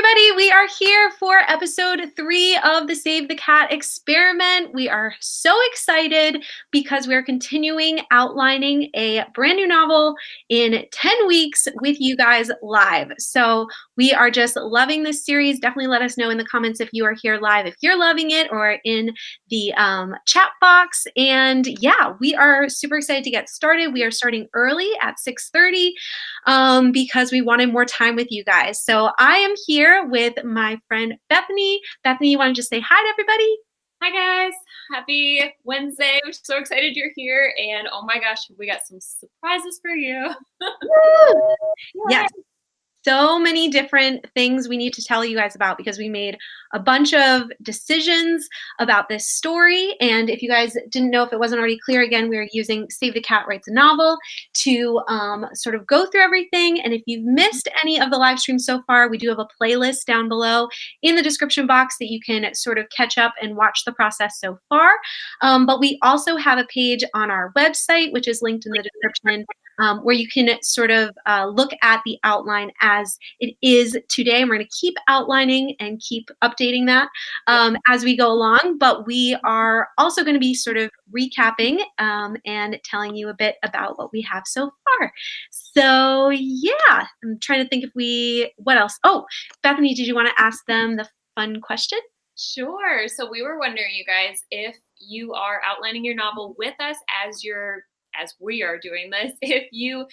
everybody, we are here for episode 3 of the Save the Cat experiment. We are so excited because we're continuing outlining a brand new novel in 10 weeks with you guys live. So we are just loving this series. Definitely let us know in the comments if you are here live, if you're loving it, or in the chat box. And yeah, we are super excited to get started. We are starting early at 6:30 because we wanted more time with you guys. So I am here with my friend Bethany. Bethany, you want to just say hi to everybody? Hi guys, happy Wednesday. We're so excited you're here, and oh my gosh, we got some surprises for you. Yes. So many different things we need to tell you guys about because we made a bunch of decisions about this story. And if you guys didn't know, if it wasn't already clear, again, we are using Save the Cat Writes a Novel to sort of go through everything. And if you've missed any of the live streams so far, we do have a playlist down below in the description box that you can sort of catch up and watch the process so far. But we also have a page on our website, which is linked in the description, where you can sort of look at the outline as it is today. And we're going to keep outlining and keep updating that as we go along. But we are also going to be sort of recapping and telling you a bit about what we have so far. So yeah, I'm trying to think what else? Oh, Bethany, did you want to ask them the fun question? Sure. So we were wondering, you guys, if you are outlining your novel with us as we are doing this, if you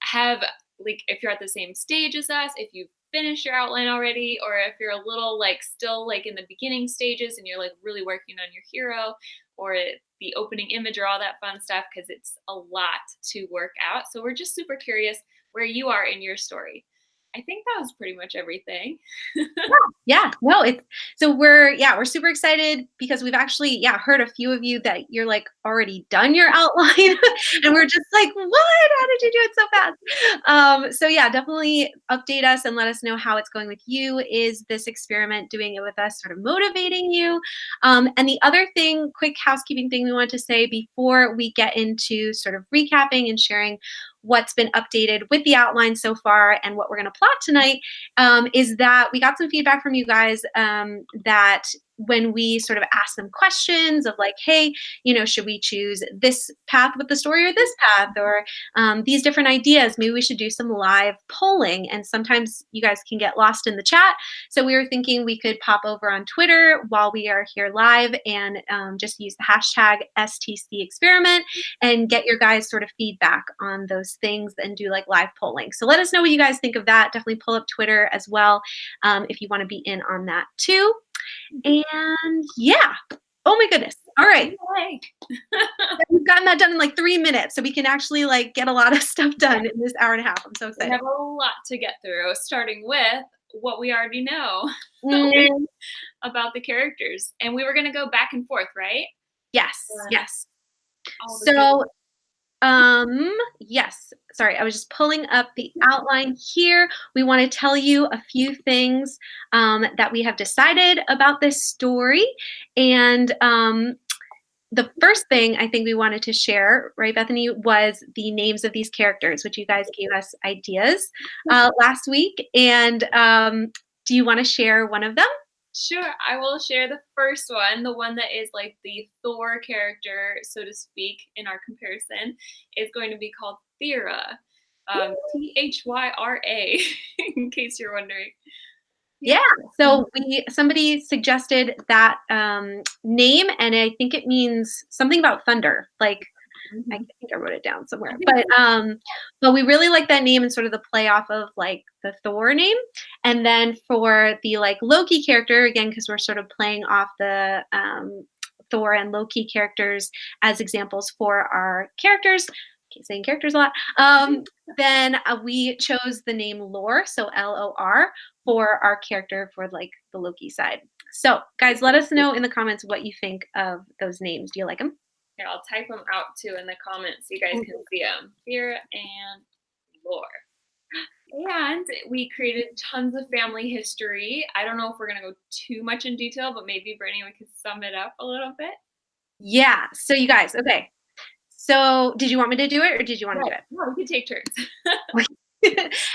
have, like, if you're at the same stage as us, if you've finished your outline already, or if you're a little still in the beginning stages and you're really working on your hero or the opening image or all that fun stuff, because it's a lot to work out. So we're just super curious where you are in your story. I think that was pretty much everything. Yeah, no, we're super excited because we've actually heard a few of you that you're already done your outline and we're just like, what? How did you do it so fast? So yeah, definitely update us and let us know how it's going with you. Is this experiment, doing it with us, sort of motivating you? And the other thing, quick housekeeping thing we want to say before we get into sort of recapping and sharing what's been updated with the outline so far and what we're going to plot tonight, is that we got some feedback from you guys that when we sort of ask them questions of hey, should we choose this path with the story or this path, or these different ideas, maybe we should do some live polling. And sometimes you guys can get lost in the chat. So we were thinking we could pop over on Twitter while we are here live and just use the hashtag STCexperiment and get your guys sort of feedback on those things and do live polling. So let us know what you guys think of that. Definitely pull up Twitter as well if you want to be in on that too. And yeah, oh my goodness. All right. We've gotten that done in 3 minutes, so we can actually get a lot of stuff done in this hour and a half. I'm so excited. We have a lot to get through, starting with what we already know about the characters. And we were going to go back and forth, right? Yes, yes. So yes, sorry, I was just pulling up the outline here. We want to tell you a few things that we have decided about this story. And the first thing I think we wanted to share, right, Bethany, was the names of these characters, which you guys gave us ideas last week. And do you want to share one of them? Sure, I will share the first one. The one that is the Thor character, so to speak, in our comparison, is going to be called Thyra. Thyra, in case you're wondering. Yeah, so somebody suggested that name, and I think it means something about thunder. I think I wrote it down somewhere, but we really like that name and sort of the play off of the Thor name. And then for the Loki character, again, because we're sort of playing off the Thor and Loki characters as examples for our characters. Keep saying characters a lot. Then we chose the name Lore, so Lor, for our character for the Loki side. So guys, let us know in the comments what you think of those names. Do you like them? Here, I'll type them out too in the comments so you guys can see them. Thyra and Lore. And we created tons of family history. I don't know if we're going to go too much in detail, but maybe, Brittany, we could sum it up a little bit. Yeah. So you guys, okay. So did you want me to do it or did you want to do it? No, we could take turns.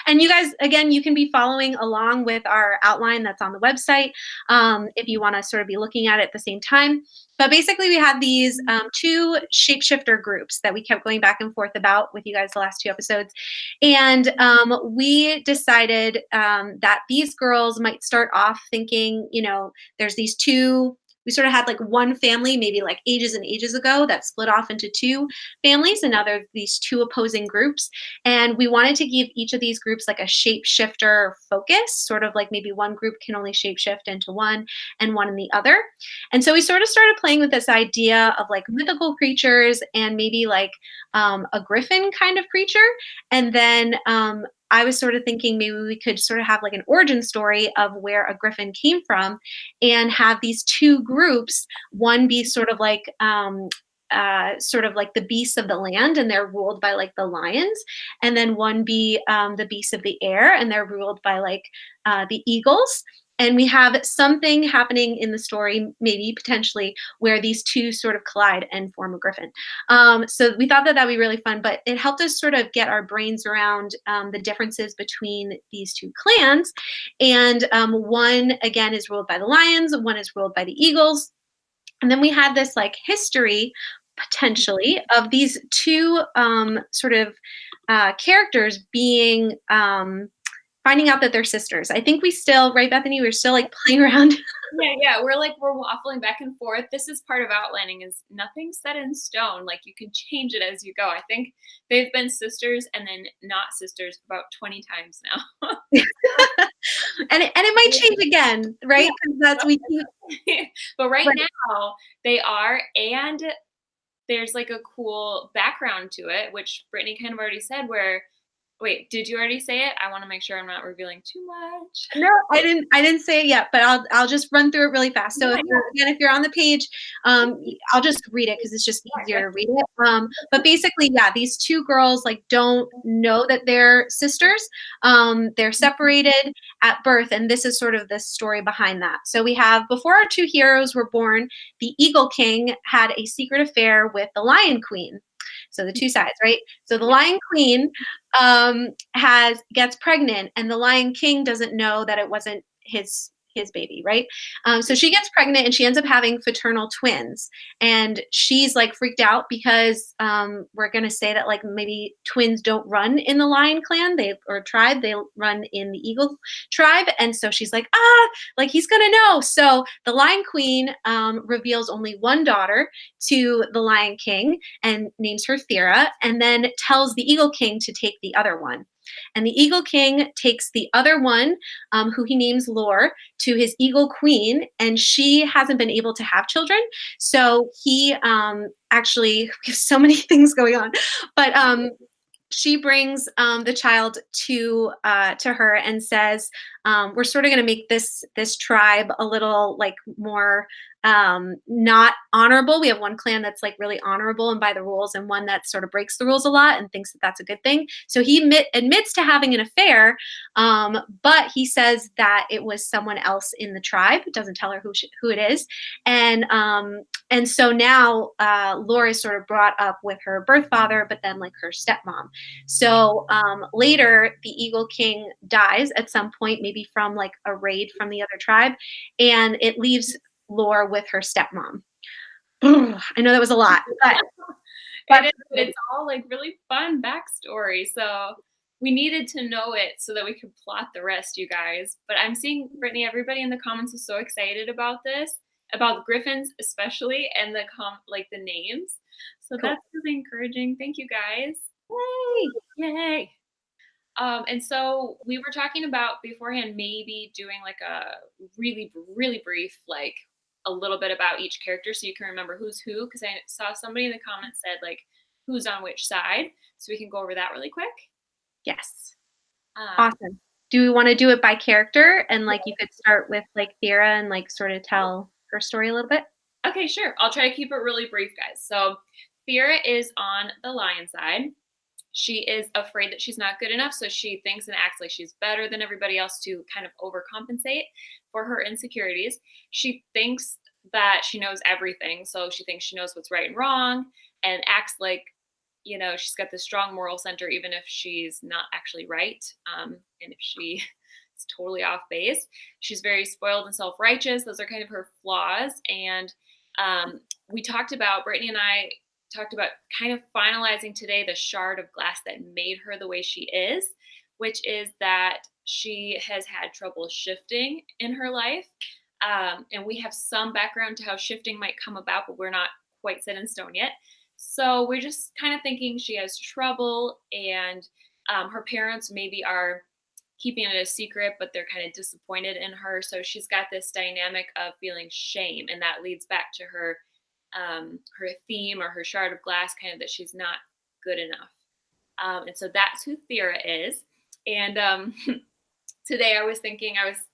And you guys, again, you can be following along with our outline that's on the website if you want to sort of be looking at it at the same time. But basically, we had these two shapeshifter groups that we kept going back and forth about with you guys the last two episodes. And we decided that these girls might start off thinking, there's these two. We sort of had like one family, maybe like ages and ages ago, that split off into two families, and now there's these two opposing groups. And we wanted to give each of these groups like a shapeshifter focus, sort of like maybe one group can only shapeshift into one and one in the other. And so we sort of started playing with this idea of like mythical creatures and maybe like a griffin kind of creature. And then I was sort of thinking maybe we could sort of have like an origin story of where a griffin came from and have these two groups, one be sort of like the beasts of the land, and they're ruled by like the lions, and then one be the beasts of the air, and they're ruled by like the eagles. And we have something happening in the story, maybe potentially, where these two sort of collide and form a griffin. So we thought that that'd be really fun, but it helped us sort of get our brains around the differences between these two clans. And one, again, is ruled by the lions, one is ruled by the eagles. And then we had this like history potentially of these two sort of characters being finding out that they're sisters. I think we still, right, Bethany, we're still like playing around. Yeah. We're waffling back and forth. This is part of outlining, is nothing set in stone. Like, you can change it as you go. I think they've been sisters and then not sisters about 20 times now. and it might change again, right? Because that's we keep. But right now they are, and there's like a cool background to it, which Brittany kind of already said, where, wait, did you already say it? I want to make sure I'm not revealing too much. No, I didn't say it yet, but I'll just run through it really fast. So if you're on the page, I'll just read it because it's just easier to read it. But basically, yeah, these two girls like don't know that they're sisters. They're separated at birth, and this is sort of the story behind that. So we have, before our two heroes were born, the Eagle King had a secret affair with the Lion Queen. So the two sides, right? So the Lion Queen gets pregnant, and the Lion King doesn't know that it wasn't his baby, right? So she gets pregnant, and she ends up having fraternal twins, and she's like freaked out because we're gonna say that like maybe twins don't run in the Lion clan, or tribe, they run in the Eagle tribe, and so she's like, like he's gonna know. So the Lion Queen reveals only one daughter to the Lion King and names her Thera, and then tells the Eagle King to take the other one. And the Eagle King takes the other one, who he names Lore, to his Eagle Queen, and she hasn't been able to have children. So he actually, we have so many things going on, but she brings the child to her and says, we're sort of going to make this tribe a little like more not honorable. We have one clan that's like really honorable and by the rules, and one that sort of breaks the rules a lot and thinks that that's a good thing. So he admits to having an affair, but he says that it was someone else in the tribe. It doesn't tell her who it is. And so now Laura is sort of brought up with her birth father, but then like her stepmom. So later, the Eagle King dies at some point, maybe from like a raid from the other tribe, and it leaves Laura with her stepmom. I know that was a lot, but it's all like really fun backstory. So we needed to know it so that we could plot the rest, you guys. But I'm seeing, Brittany, everybody in the comments is so excited about this, about griffins especially, and the names. So cool. That's really encouraging. Thank you, guys. Yay! And so we were talking about beforehand maybe doing like a really, really brief, like a little bit about each character so you can remember who's who, because I saw somebody in the comments said like who's on which side. So we can go over that really quick. Yes. Awesome. Do we want to do it by character? And like you could start with like Thera and like sort of tell her story a little bit? Okay, sure. I'll try to keep it really brief, guys. So Thera is on the lion side. She is afraid that she's not good enough, so she thinks and acts like she's better than everybody else to kind of overcompensate for her insecurities. She thinks that she knows everything, so she thinks she knows what's right and wrong, and acts like, she's got this strong moral center, even if she's not actually right. And if she is totally off base, she's very spoiled and self righteous. Those are kind of her flaws. And Brittany and I talked about kind of finalizing today the shard of glass that made her the way she is, which is that she has had trouble shifting in her life. And we have some background to how shifting might come about, but we're not quite set in stone yet. So we're just kind of thinking she has trouble, and her parents maybe are keeping it a secret, but they're kind of disappointed in her. So she's got this dynamic of feeling shame, and that leads back to her theme or her shard of glass, kind of that she's not good enough. And so that's who Thera is. And today I was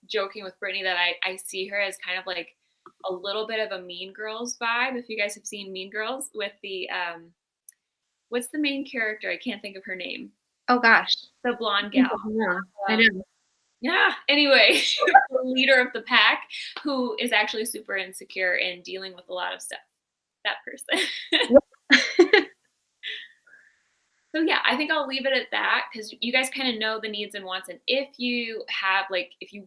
joking with Brittany that I see her as kind of like a little bit of a Mean Girls vibe. If you guys have seen Mean Girls, with the what's the main character? I can't think of her name. Oh gosh. The blonde gal. Yeah, I know. Yeah. Anyway, the leader of the pack, who is actually super insecure and dealing with a lot of stuff. That person. So yeah, I think I'll leave it at that, because you guys kind of know the needs and wants. And if you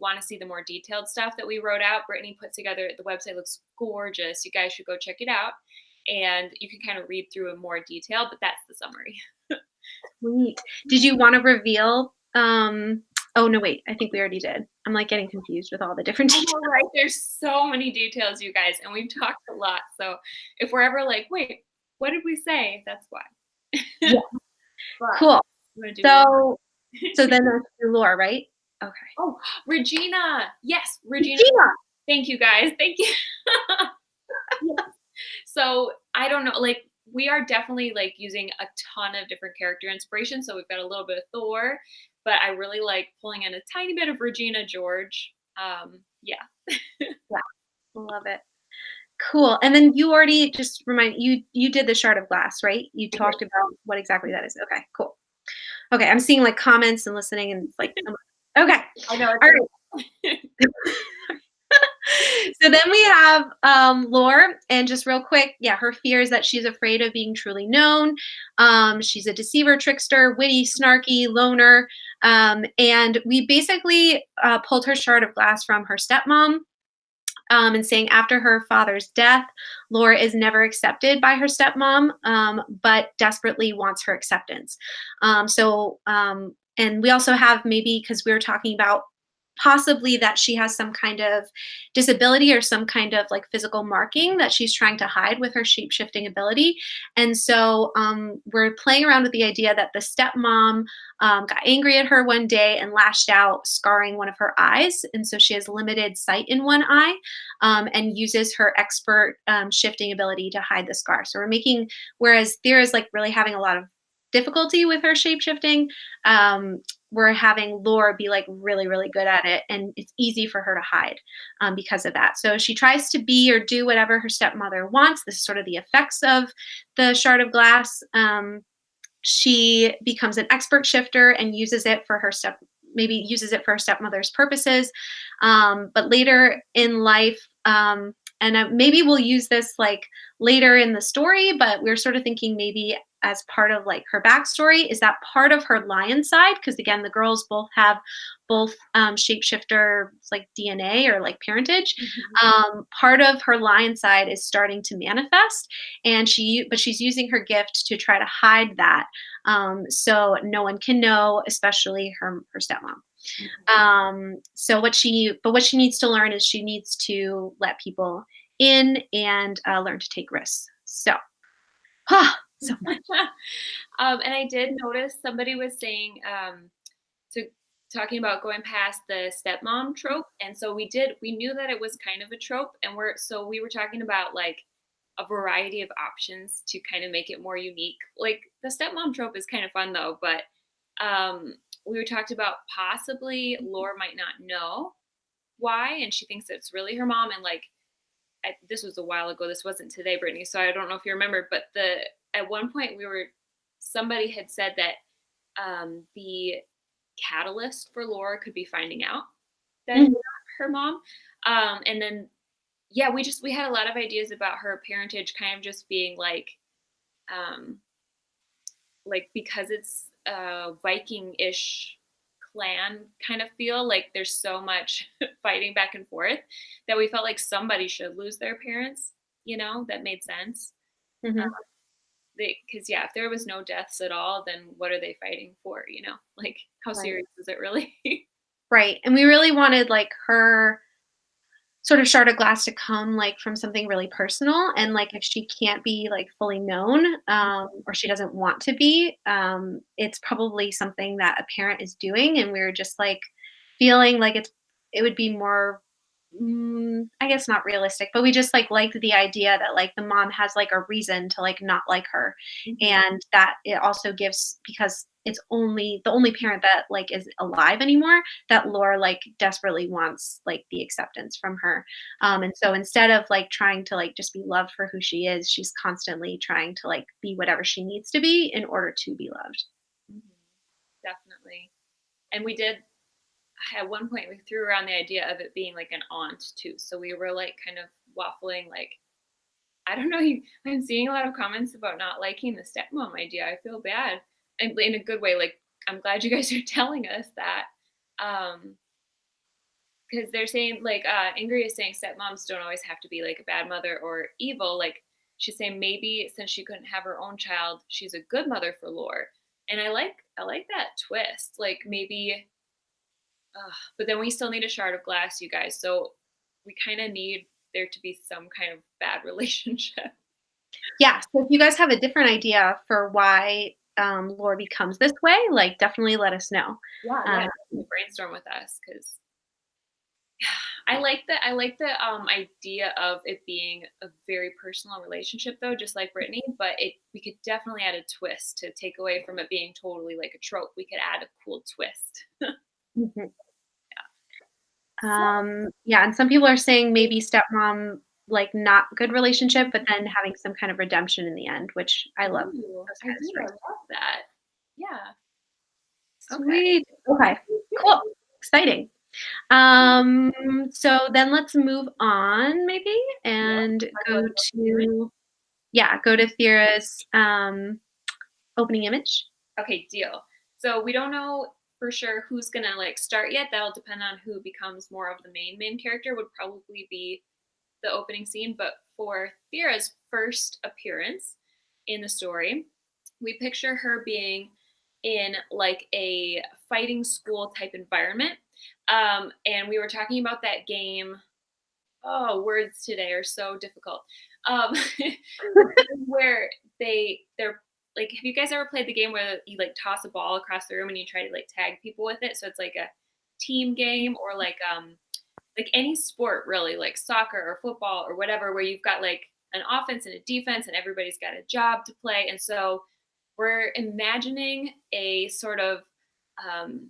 want to see the more detailed stuff that we wrote out, Brittany put together, the website looks gorgeous. You guys should go check it out, and you can kind of read through in more detail, but that's the summary. Sweet. Did you want to reveal? Oh no, wait. I think we already did. I'm like getting confused with all the different details. Oh, right. There's so many details, you guys, and we've talked a lot. So if we're ever like, wait, what did we say? That's why. Yeah. Cool. So then that's Laura, right? Okay. Oh, Regina. Yes, Regina. Thank you, guys. Thank you. Yes. So I don't know, like, we are definitely like using a ton of different character inspiration. So we've got a little bit of Thor, but I really like pulling in a tiny bit of Regina George. Yeah. Yeah. Love it. Cool. And then you already just you did the shard of glass, right? You talked about what exactly that is. Okay, cool. Okay, I'm seeing like comments and listening, and it's like, okay. I know. All right. So then we have Lore, and just real quick, yeah, her fear is that she's afraid of being truly known. She's a deceiver, trickster, witty, snarky, loner, and we basically pulled her shard of glass from her stepmom. And saying after her father's death, Laura is never accepted by her stepmom, but desperately wants her acceptance. And we also have, maybe because we were talking about possibly that she has some kind of disability or some kind of like physical marking that she's trying to hide with her shape-shifting ability. And so we're playing around with the idea that the stepmom got angry at her one day and lashed out, scarring one of her eyes. And so she has limited sight in one eye, and uses her expert shifting ability to hide the scar. So whereas Thera is like really having a lot of difficulty with her shape shifting, we're having Laura be like really, really good at it, and it's easy for her to hide because of that. So she tries to be or do whatever her stepmother wants. This is sort of the effects of the shard of glass. She becomes an expert shifter and uses it for her stepmother's purposes. But later in life, and maybe we'll use this like later in the story, but we're sort of thinking maybe as part of like her backstory, is that part of her lion side? Because again, the girls both have shapeshifter like DNA or like parentage. Mm-hmm. Part of her lion side is starting to manifest, and she's using her gift to try to hide that, so no one can know, especially her stepmom. So what she needs to learn is she needs to let people in and learn to take risks. So much. And I did notice somebody was saying talking about going past the stepmom trope, and so we knew that it was kind of a trope, and we were talking about like a variety of options to kind of make it more unique. Like the stepmom trope is kind of fun though, but we were talked about possibly Laura might not know why, and she thinks it's really her mom. And like, this was a while ago. This wasn't today, Brittany. So I don't know if you remember, but at one point somebody had said that the catalyst for Laura could be finding out that it's not her mom. And then, yeah, we had a lot of ideas about her parentage kind of just being like, like, because it's a Viking-ish clan kind of feel, like there's so much fighting back and forth that we felt like somebody should lose their parents, that made sense. Mhm. Because yeah, if there was no deaths at all, then what are they fighting for? Like how Right. serious is it really? Right, and we really wanted, like, her sort of shard of glass to come, like, from something really personal, and, like, if she can't be, like, fully known, or she doesn't want to be, it's probably something that a parent is doing, and we're just, like, feeling like it would be more, I guess not realistic, but we just, like, liked the idea that, like, the mom has, like, a reason to, like, not like her, Mhm. and that it also gives because it's only the only parent that, like, is alive anymore, that Laura, like, desperately wants, like, the acceptance from her. And so instead of, like, trying to, like, just be loved for who she is, she's constantly trying to, like, be whatever she needs to be in order to be loved. Mhm. Definitely. And we did at one point we threw around the idea of it being like an aunt too. So we were like kind of waffling like I don't know, I'm seeing a lot of comments about not liking the stepmom idea. I feel bad. And in a good way, like I'm glad you guys are telling us that. Um because they're saying like Ingrid is saying stepmoms don't always have to be like a bad mother or evil. Like she's saying maybe since she couldn't have her own child, she's a good mother for Lore. And I like that twist. Like maybe but then we still need a shard of glass, you guys. So we kind of need there to be some kind of bad relationship. Yeah, so if you guys have a different idea for why, Laura becomes this way, like, definitely let us know. Yeah, Uh, yeah, definitely brainstorm with us because I like the idea of it being a very personal relationship though, just like Brittany. But we could definitely add a twist to take away from it being totally like a trope. We could add a cool twist. mhm. So Yeah, and some people are saying maybe stepmom, like, not good relationship, but then having some kind of redemption in the end, which I love ooh, those I kind of do. I stories. love that. Yeah. Okay. Sweet. Okay, cool. Exciting. Um, so then let's move on maybe Yeah. and Talk go about the opening image. to yeah, go to Thera's, opening image. Okay, deal. So we don't know for sure who's gonna like start yet. That'll depend on who becomes more of the main character. Would probably be the opening scene. But for Thera's first appearance in the story, we picture her being in like a fighting school type environment. And we were talking about that game. Oh, words today are so difficult. The game where they're like, have you guys ever played the game where you like toss a ball across the room and you try to like tag people with it? So it's like a team game or like any sport really, like soccer or football or whatever, where you've got like an offense and a defense and everybody's got a job to play. And so we're imagining a sort of um,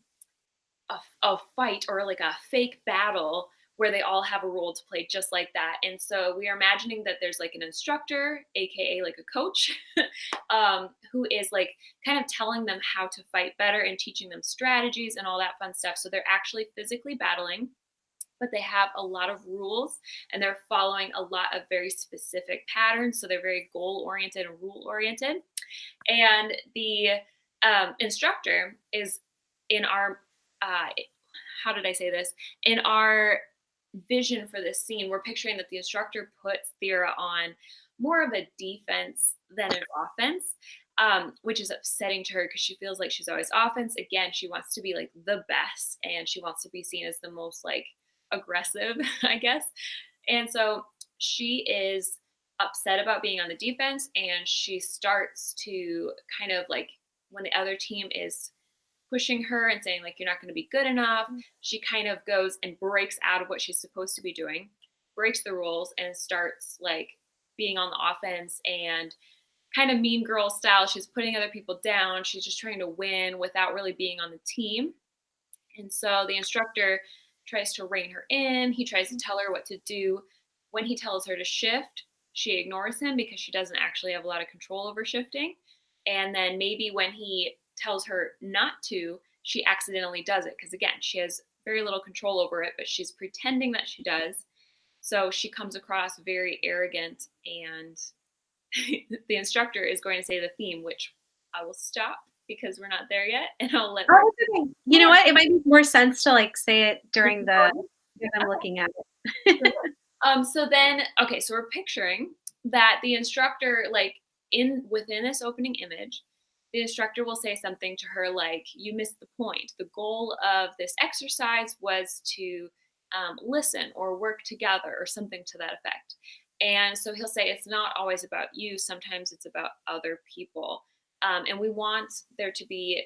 a fight or like a fake battle where they all have a role to play just like that. And so we are imagining that there's like an instructor, aka like a coach, who is like kind of telling them how to fight better and teaching them strategies and all that fun stuff. So they're actually physically battling, but they have a lot of rules and they're following a lot of very specific patterns. So they're very goal oriented and rule oriented. And the instructor is in our uh, how did I say this? In our vision for this scene, we're picturing that the instructor puts Thera on more of a defense than an offense, which is upsetting to her because she feels like she's always offense. Again, she wants to be like the best and she wants to be seen as the most like aggressive, I guess. And so she is upset about being on the defense and she starts to kind of like when the other team is pushing her and saying like you're not going to be good enough, she kind of goes and breaks out of what she's supposed to be doing, breaks the rules and starts like being on the offense and kind of mean girl style. She's putting other people down, she's just trying to win without really being on the team. And so the instructor tries to rein her in. He tries to tell her what to do. When he tells her to shift, she ignores him because she doesn't actually have a lot of control over shifting. And then maybe when he tells her not to, she accidentally does it because, again, she has very little control over it, but she's pretending that she does. So she comes across very arrogant, and the instructor is going to say the theme, which I will stop because we're not there yet, and I'll let Oh, that's okay. You know Laura. what? It might make more sense to, like, say it during the Okay. as I'm looking at it. So then, okay, so we're picturing that the instructor, like in within this opening image, the instructor will say something to her like, "You missed the point. The goal of this exercise was to listen or work together," or something to that effect. And so he'll say, "It's not always about you. Sometimes it's about other people." And we want there to be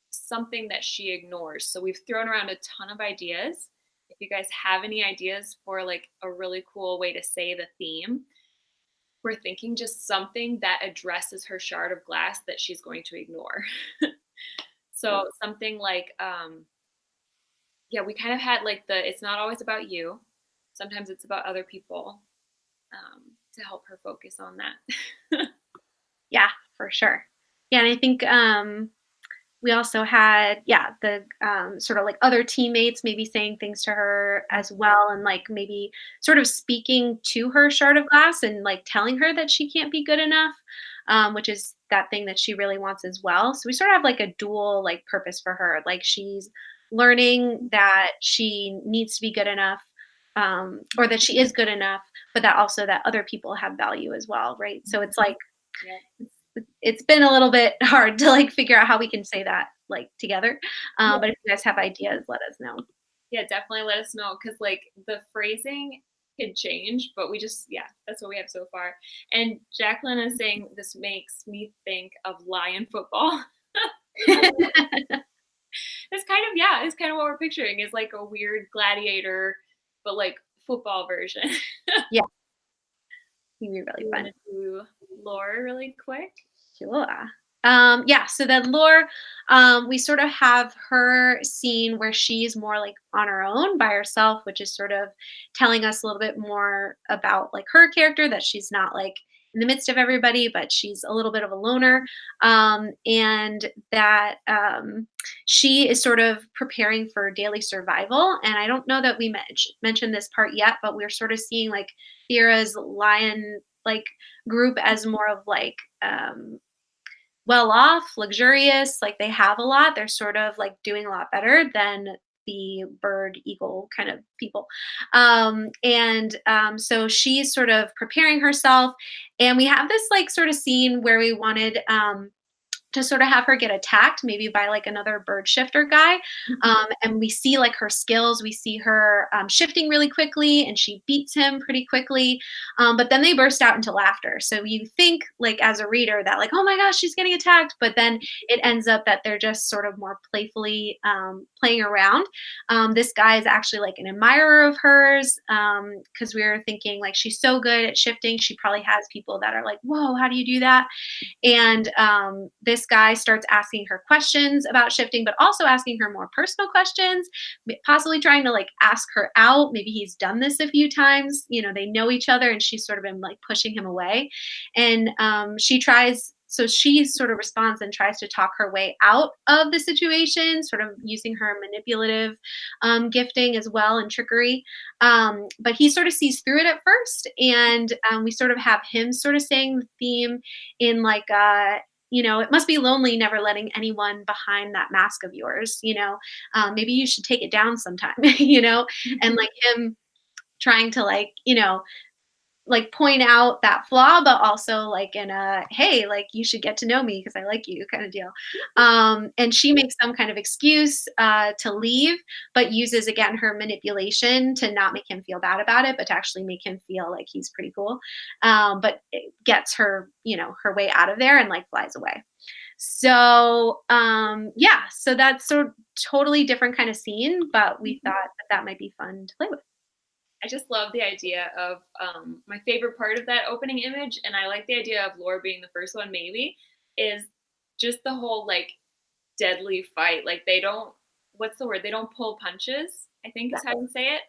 something that she ignores. So we've thrown around a ton of ideas. If you guys have any ideas for like a really cool way to say the theme, we're thinking just something that addresses her shard of glass that she's going to ignore. So something like, yeah, we kind of had like the it's not always about you. Sometimes it's about other people to help her focus on that. Yeah, for sure. Yeah, and I think, we also had, yeah, the, sort of like other teammates maybe saying things to her as well, and like maybe sort of speaking to her shard of glass and like telling her that she can't be good enough, which is that thing that she really wants as well. So we sort of have like a dual like purpose for her. Like she's learning that she needs to be good enough, or that she is good enough, but that also that other people have value as well, right? So it's like Yeah. it's been a little bit hard to like figure out how we can say that like together. Yeah. But if you guys have ideas, let us know. Yeah, definitely let us know because like the phrasing could change, but yeah, that's what we have so far. And Jacqueline is saying this makes me think of lion football. It's kind of yeah, it's kind of what we're picturing is like a weird gladiator, but like football version. Yeah, it'd be really You want fun. to do Laura really quick? Sure. Yeah, so then Lore, we sort of have her scene where she's more like on her own by herself, which is sort of telling us a little bit more about like her character, that she's not like in the midst of everybody, but she's a little bit of a loner. And that she is sort of preparing for daily survival. And I don't know that we mentioned this part yet, but we're sort of seeing like Thera's lion like group as more of like well off, luxurious, like they have a lot. They're sort of like doing a lot better than the bird eagle kind of people. So she's sort of preparing herself. And we have this like sort of scene where we wanted to sort of have her get attacked maybe by like another bird shifter guy, and we see like her skills, we see her shifting really quickly and she beats him pretty quickly, but then they burst out into laughter, so you think like as a reader that like, oh my gosh, she's getting attacked, but then it ends up that they're just sort of more playfully playing around. This guy is actually like an admirer of hers, because we were thinking like she's so good at shifting, she probably has people that are like, whoa, how do you do that? And this guy starts asking her questions about shifting, but also asking her more personal questions, possibly trying to like ask her out. Maybe he's done this a few times. You know, they know each other, and she's sort of been like pushing him away. And she sort of responds and tries to talk her way out of the situation, sort of using her manipulative gifting as well and trickery. But he sort of sees through it at first. And we sort of have him sort of saying the theme in like, it must be lonely never letting anyone behind that mask of yours, maybe you should take it down sometime, and like him trying to like point out that flaw, but also like in a, hey, like you should get to know me because I like you kind of deal. And she makes some kind of excuse to leave, but uses again her manipulation to not make him feel bad about it, but to actually make him feel like he's pretty cool. But it gets her, her way out of there and like flies away. So yeah, so that's sort of totally different kind of scene, but we thought that might be fun to play with. I just love the idea of my favorite part of that opening image, and I like the idea of Laura being the first one, maybe, is just the whole like deadly fight. Like they don't, what's the word? They don't pull punches, I think is how you say it.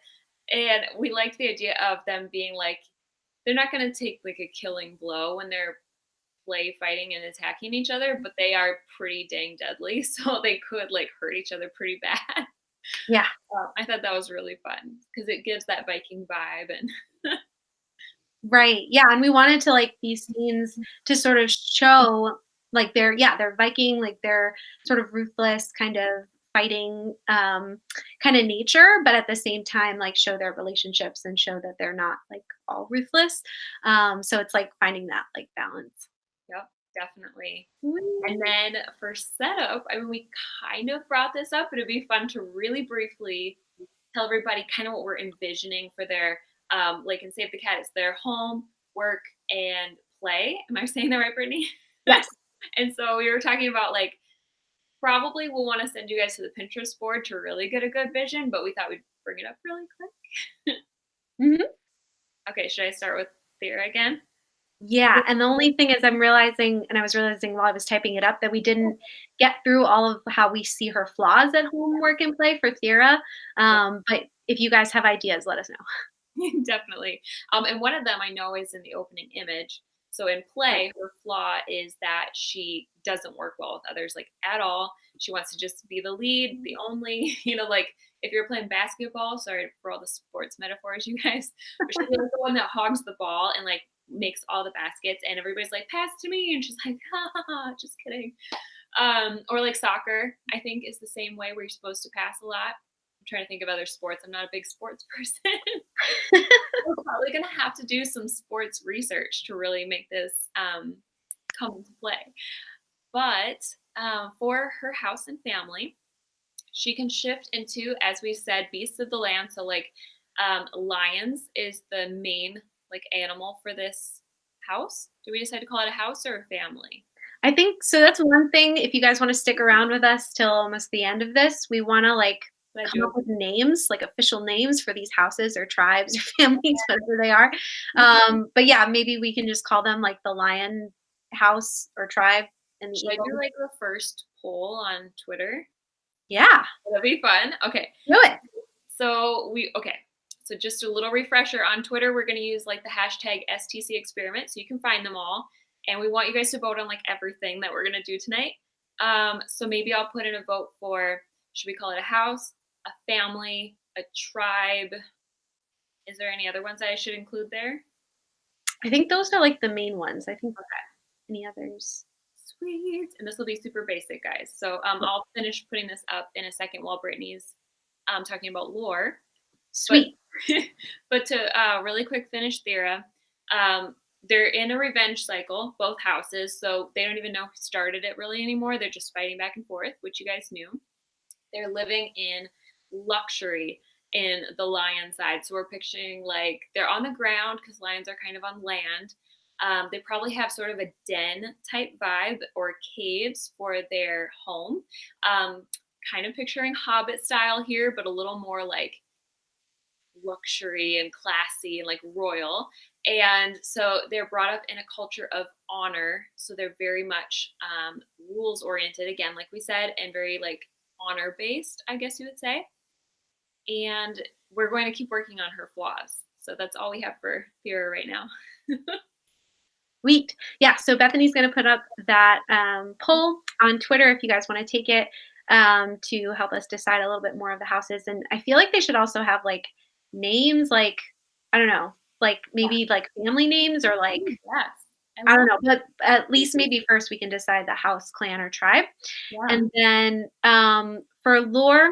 And we like the idea of them being like, they're not going to take like a killing blow when they're play fighting and attacking each other, but they are pretty dang deadly. So they could like hurt each other pretty bad. Yeah. I thought that was really fun because it gives that Viking vibe and Right. Yeah. And we wanted to like these scenes to sort of show like they're Viking, like they're sort of ruthless, kind of fighting kind of nature, but at the same time, like show their relationships and show that they're not like all ruthless. So it's like finding that like balance. Yep, definitely. Mm. And then for setup, I mean, we kind of brought this up, but it'd be fun to really briefly tell everybody kind of what we're envisioning for their, like in Save the Cat, it's their home, work, and play. Am I saying that right, Brittany? Yes. And so we were talking about like probably we'll want to send you guys to the Pinterest board to really get a good vision, but we thought we'd bring it up really quick. Mhm. Okay, should I start with Thea again? Yeah, and the only thing is I'm realizing, and I was realizing while I was typing it up, that we didn't get through all of how we see her flaws at home, work, and play for Thera. But if you guys have ideas, let us know. Definitely. And one of them I know is in the opening image. So in play, her flaw is that she doesn't work well with others, like at all. She wants to just be the lead, the only, like if you're playing basketball, sorry for all the sports metaphors, you guys, but she's like the one that hogs the ball and like makes all the baskets, and everybody's like, pass to me. And she's like, ha ha ha, just kidding. Or like soccer, I think is the same way where you're supposed to pass a lot. I'm trying to think of other sports. I'm not a big sports person. We're probably gonna have to do some sports research to really make this come into play. But for her house and family, she can shift into, as we said, beasts of the land. So like lions is the main like animal for this house. Do we decide to call it a house or a family? I think so. That's one thing. If you guys want to stick around with us till almost the end of this, we want to like Should I come do up with names, like official names for these houses or tribes or families, whatever they are. it? But yeah, maybe we can just call them like the lion house or tribe and the Should I eagle. do like the first poll on Twitter? Yeah, That'd be fun. Okay. do it. Okay. So just a little refresher on Twitter, we're going to use like the hashtag STCexperiment so you can find them all. And we want you guys to vote on like everything that we're going to do tonight. So maybe I'll put in a vote for, should we call it a house, a family, a tribe? Is there any other ones that I should include there? I think those are like the main ones. I think any others. Sweet. And this will be super basic, guys. So I'll finish putting this up in a second while Brittany's talking about lore. But Sweet. but to really quick finish Thera, they're in a revenge cycle, both houses, so they don't even know who started it really anymore. They're just fighting back and forth, which you guys knew. They're living in luxury in the lion side. So we're picturing like they're on the ground because lions are kind of on land. They probably have sort of a den type vibe or caves for their home. Kind of picturing Hobbit style here, but a little more like luxury and classy and like royal. And so they're brought up in a culture of honor. So they're very much rules oriented, again, like we said, and very like honor based, I guess you would say. And we're going to keep working on her flaws. So that's all we have for Thera right now. Sweet. Yeah, so Bethany's going to put up that poll on Twitter if you guys want to take it to help us decide a little bit more of the houses. And I feel like they should also have like names, like, I don't know, like maybe like family names or like, Yes. I don't know, but at least maybe first we can decide the house, clan, or tribe. Yeah. And then for lore,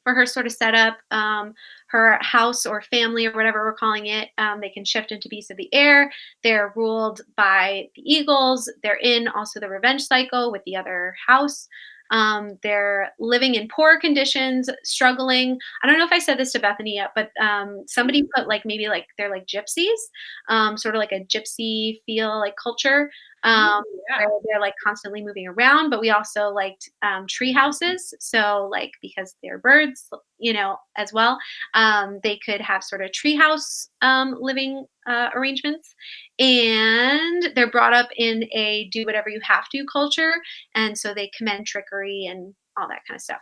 for her sort of setup, her house or family or whatever we're calling it, they can shift into beasts of the air. They're ruled by the eagles. They're in also the revenge cycle with the other house. They're living in poor conditions, struggling. I don't know if I said this to Bethany yet, but somebody put like maybe like they're like gypsies, sort of like a gypsy feel, like culture. Where they're like constantly moving around, but we also liked tree houses. So like because they're birds, as well, they could have sort of tree house living arrangements. And they're brought up in a do whatever you have to culture, and so they commend trickery and all that kind of stuff.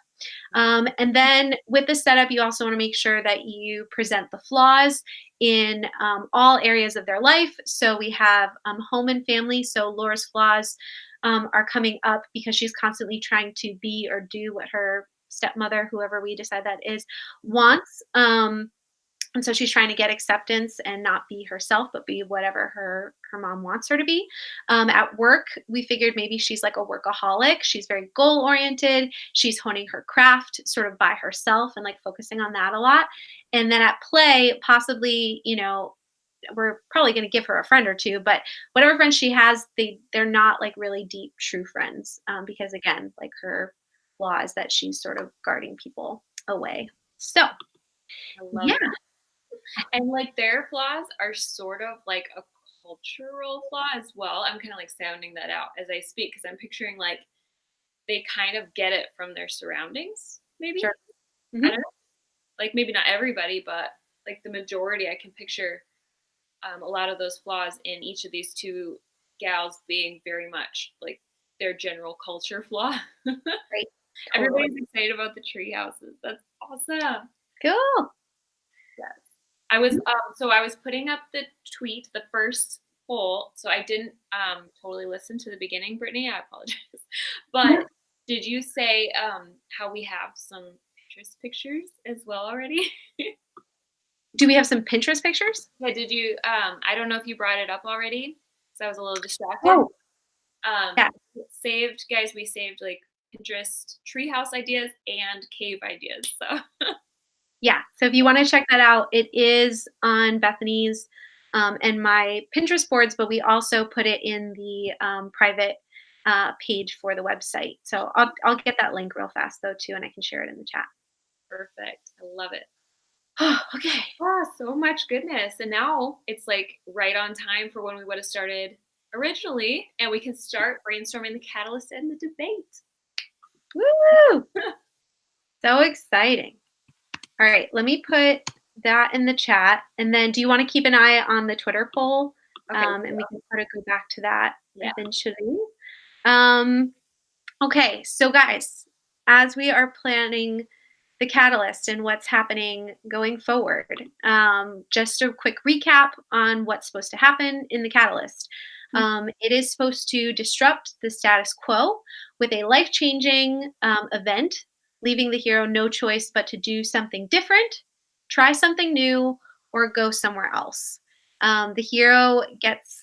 And then with the setup, you also want to make sure that you present the flaws in all areas of their life. So we have home and family. So Laura's flaws are coming up because she's constantly trying to be or do what her stepmother, whoever we decide that is, wants. And so she's trying to get acceptance and not be herself, but be whatever her mom wants her to be. At work, we figured maybe she's like a workaholic. She's very goal oriented. She's honing her craft sort of by herself and like focusing on that a lot. And then at play, possibly, we're probably going to give her a friend or two, but whatever friends she has, they're not like really deep, true friends. Because again, like her flaw is that she's sort of guarding people away. So I love yeah. it. And like their flaws are sort of like a cultural flaw as well. I'm kind of like sounding that out as I speak because I'm picturing like they kind of get it from their surroundings, maybe. Sure. I Mhm. don't know. Like maybe not everybody, but like the majority, I can picture a lot of those flaws in each of these two gals being very much like their general culture flaw. Right. Totally. Everybody's excited about the tree houses. That's awesome. Cool. Yes. I was Mhm. so I was putting up the tweet, the first poll. So I didn't totally listen to the beginning, Brittany. I apologize. Yeah. But did you say how we have some Pinterest pictures as well already? Do we have some Pinterest pictures? Yeah, did you I don't know if you brought it up already. So I was a little distracted. Oh, yeah. Saved guys, we saved like Pinterest treehouse ideas and cave ideas. So Yeah. So if you wanna check that out, it is on Bethany's, and my Pinterest boards, but we also put it in the, private, page for the website. So I'll get that link real fast though too, and I can share it in the chat. perfect. I love it. Okay. Ah, so much goodness. And now it's like right on time for when we would have started originally, and we can start brainstorming the catalyst and the debate. Woo! So exciting. All right, let me put that in the chat, and then do you wanna keep an eye on the Twitter poll? Okay. And we can sort of go back to that Yeah. eventually. Um, okay, so guys, as we are planning the catalyst and what's happening going forward, just a quick recap on what's supposed to happen in the catalyst. It is supposed to disrupt the status quo with a life changing event, leaving the hero no choice but to do something different, try something new, or go somewhere else. The hero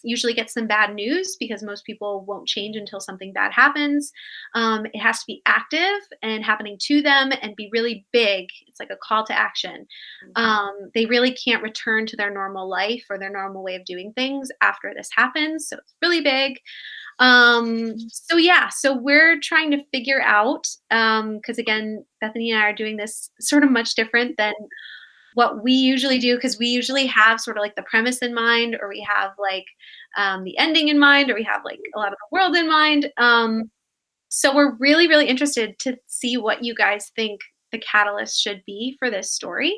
usually gets some bad news because most people won't change until something bad happens. It has to be active and happening to them and be really big. It's like a call to action. They really can't return to their normal life or their normal way of doing things after this happens. So it's really big. So yeah, so we're trying to figure out, because again, Bethany and I are doing this sort of much different than what we usually do because we usually have sort of like the premise in mind, or we have like the ending in mind, or we have like a lot of the world in mind. So we're really, really interested to see what you guys think the catalyst should be for this story.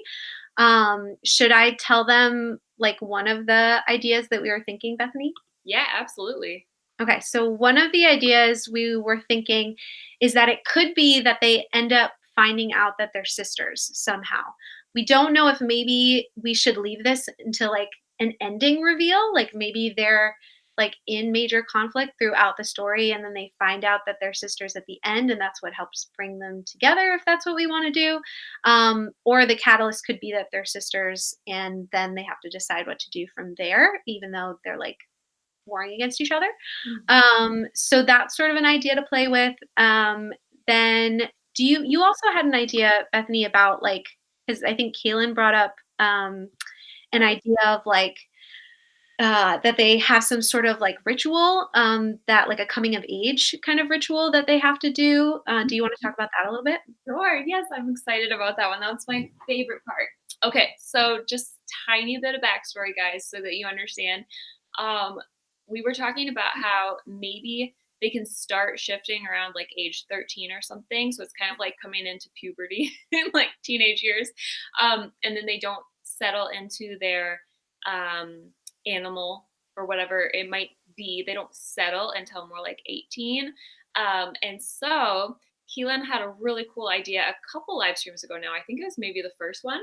Should I tell them like one of the ideas that we were thinking, Bethany? Yeah, absolutely. Okay, so one of the ideas we were thinking is that it could be that they end up finding out that they're sisters somehow. We don't know if maybe we should leave this until like an ending reveal, like maybe they're like in major conflict throughout the story and then they find out that they're sisters at the end and that's what helps bring them together if that's what we want to do. Or the catalyst could be that they're sisters and then they have to decide what to do from there, even though they're like warring against each other. Mhm. So that's sort of an idea to play with. Then you also had an idea, Bethany, about like because I think Kaylin brought up an idea of like that they have some sort of like ritual that like a coming of age kind of ritual that they have to do. Do you want to talk about that a little bit? Sure. Yes, I'm excited about that one. That's my favorite part. Okay, so just tiny bit of backstory, guys, so that you understand. Um, we were talking about how maybe they can start shifting around like age 13 or something. So it's kind of like coming into puberty in like teenage years. And then they don't settle into their um, animal or whatever it might be. They don't settle until more like 18. And so Keelan had a really cool idea a couple live streams ago now. I think it was maybe the first one,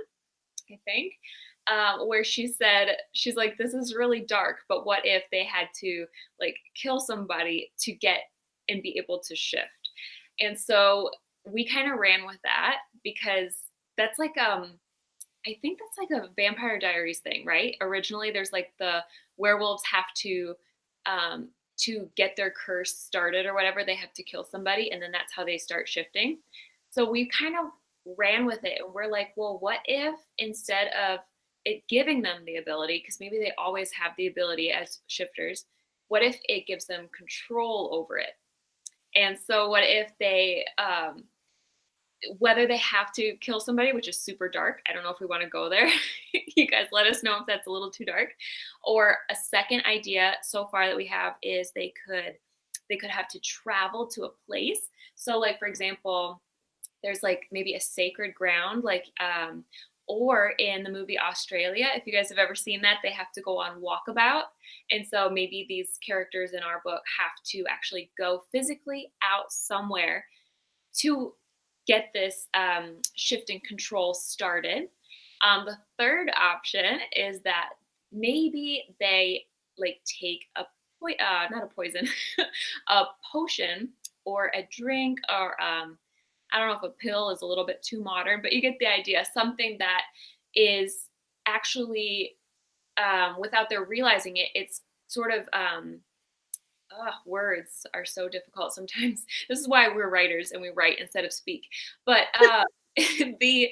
I think, where she said, she's like, this is really dark, but what if they had to like kill somebody to get and be able to shift? And so we kind of ran with that because that's like, I think that's like a Vampire Diaries thing, right? Originally, there's like the werewolves have to get their curse started or whatever, they have to kill somebody, and then that's how they start shifting. So we kind of ran with it, and we're like, well, what if instead of it giving them the ability, because maybe they always have the ability as shifters, what if it gives them control over it? And so, what if they whether they have to kill somebody, which is super dark. I don't know if we want to go there. You guys let us know if that's a little too dark. Or a second idea so far that we have is they could have to travel to a place. So like for example, there's like maybe a sacred ground like or in the movie Australia, if you guys have ever seen that, they have to go on walkabout. And so maybe these characters in our book have to actually go physically out somewhere to get this shift and control started. The third option is that maybe they like take not a poison, a potion or a drink or I don't know if a pill is a little bit too modern, but you get the idea. Something that is actually without their realizing it, it's sort of words are so difficult sometimes. This is why we're writers and we write instead of speak. But the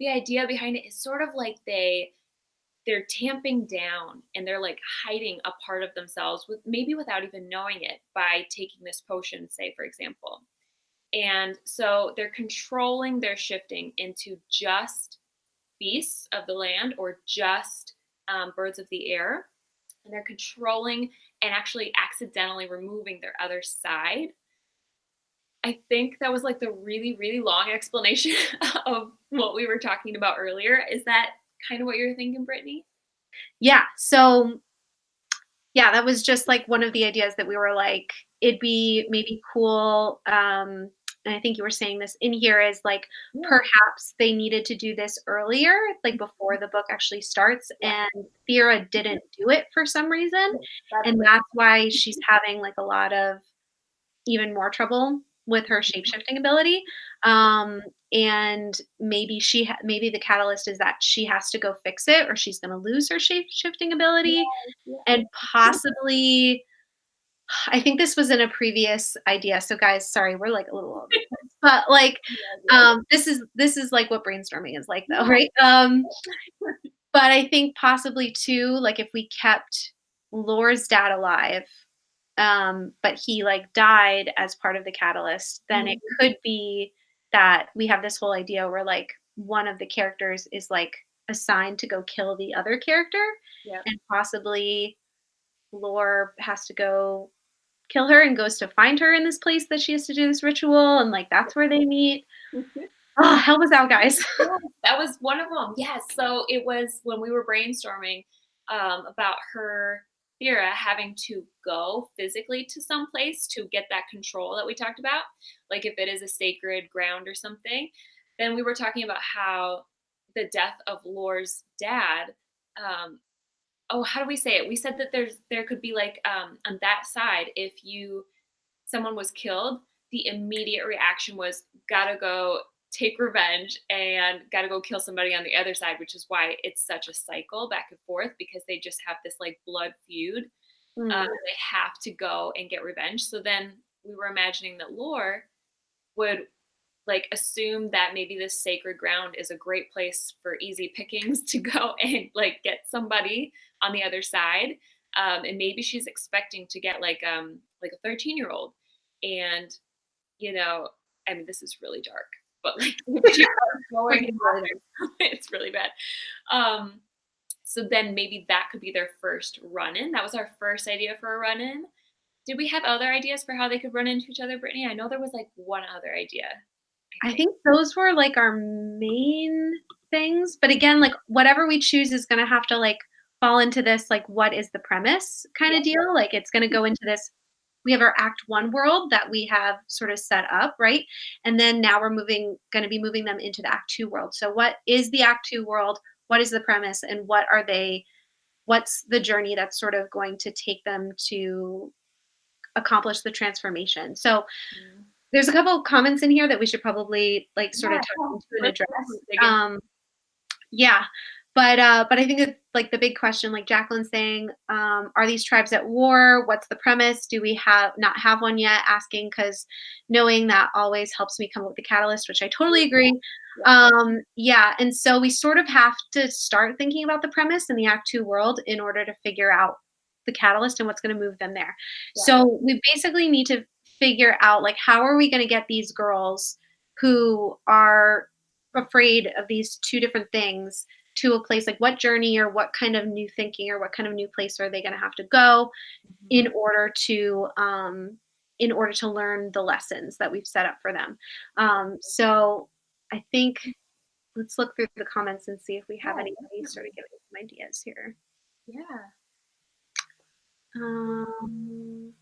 the idea behind it is sort of like they're tamping down and they're like hiding a part of themselves with maybe without even knowing it by taking this potion, say for example. And so they're controlling their shifting into just beasts of the land or just birds of the air, and they're controlling and actually accidentally removing their other side. I think that was like the really, really long explanation of what we were talking about earlier. Is that kind of what you're thinking, Brittany? Yeah. So yeah, that was just like one of the ideas that we were like, it'd be maybe cool. And I think you were saying this in here is like Yeah. perhaps they needed to do this earlier, like before the book actually starts. Yeah. And Thera didn't do it for some reason. Yes, that's And right. that's why she's having like a lot of even more trouble with her shape-shifting ability. Um, and maybe maybe the catalyst is that she has to go fix it or she's going to lose her shape-shifting ability. Yes, yes. And possibly I think this was in a previous idea. So guys, sorry, we're like a little all over the place. But like Yeah, this is like what brainstorming is like though, yeah. right? But I think possibly too, like if we kept Lore's dad alive, but he like died as part of the catalyst, then it Mhm. could be that we have this whole idea where like one of the characters is like assigned to go kill the other character, Yep. and possibly Lore has to go kill her and goes to find her in this place that she has to do this ritual, and like that's where they meet. Oh, help us out, guys. Yes, that was one of them. Yes, so it was when we were brainstorming about her, Vera, having to go physically to some place to get that control that we talked about, like if it is a sacred ground or something. Then we were talking about how the death of Lore's dad. Oh, how do we say it? We said that there could be like on that side, if you someone was killed, the immediate reaction was gotta go take revenge and gotta go kill somebody on the other side, which is why it's such a cycle back and forth because they just have this like blood feud. Mm, They have to go and get revenge. So then we were imagining that Lore would like assume that maybe this sacred ground is a great place for easy pickings to go and like get somebody on the other side. And maybe she's expecting to get like a 13-year-old. And you know, I mean this is really dark, but like if she was we're going getting really after it's really bad. Um so then maybe that could be their first run-in. That was our first idea for a run-in. Did we have other ideas for how they could run into each other, Brittany? I know there was like one other idea, I I think. think those were like our main things, but again, like whatever we choose is gonna have to like fall into this like what is the premise kind Yeah. of deal. Like it's gonna go into this. We have our act one world that we have sort of set up, right? And then now we're gonna be moving them into the act two world. So what is the act two world? What is the premise? And what's the journey that's sort of going to take them to accomplish the transformation? So Mm. there's a couple of comments in here that we should probably like sort of Yeah, talk yeah. into and Let's address. definitely dig in. Um, Yeah. But I think it's like the big question, like Jacqueline's saying, are these tribes at war? What's the premise? Do we have not have one yet? Asking because knowing that always helps me come up with the catalyst, which I totally agree. Yeah. Yeah, and so we sort of have to start thinking about the premise in the Act Two world in order to figure out the catalyst and what's going to move them there. Yeah. So we basically need to figure out like how are we going to get these girls who are afraid of these two different things to a place, like what journey or what kind of new thinking or what kind of new place are they going to have to go Mhm. in order to learn the lessons that we've set up for them. So I think let's look through the comments and see if we have Yeah, anybody sort of definitely. giving some ideas here. Yeah. um,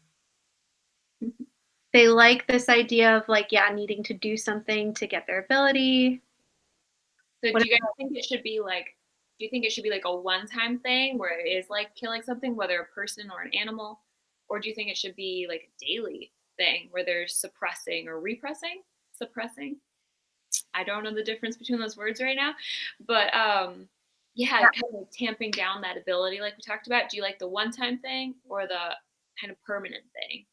they like this idea of like, yeah, needing to do something to get their ability. So What do you guys think it should be like do you think it should be like a one-time thing where it is like killing something, whether a person or an animal? Or do you think it should be like a daily thing where there's suppressing or repressing? Suppressing? I don't know the difference between those words right now. But yeah, yeah, kind of like tamping down that ability like we talked about. Do you like the one-time thing or the kind of permanent thing?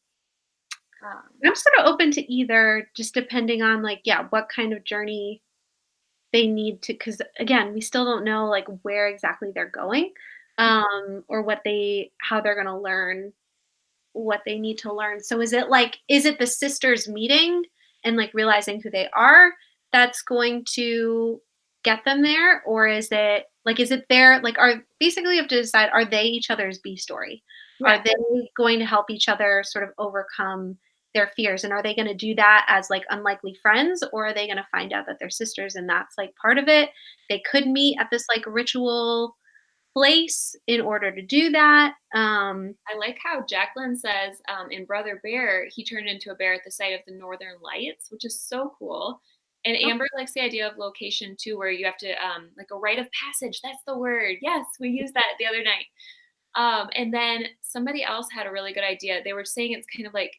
Um, I'm sort of open to either, just depending on like, yeah, what kind of journey they need to, because again, we still don't know like where exactly they're going, or what they how they're going to learn what they need to learn. So is it the sisters meeting and like realizing who they are that's going to get them there, or is it their like are basically you have to decide, are they each other's B story? Are yeah. they going to help each other sort of overcome their fears, and are they going to do that as like unlikely friends, or are they going to find out that they're sisters and that's like part of it? They could meet at this like ritual place in order to do that. I like how Jacqueline says in Brother Bear, he turned into a bear at the site of the Northern Lights, which is so cool. And Oh, Amber likes the idea of location too, where you have to, like a rite of passage. That's the word. Yes, we used that the other night. And then somebody else had a really good idea. They were saying it's kind of like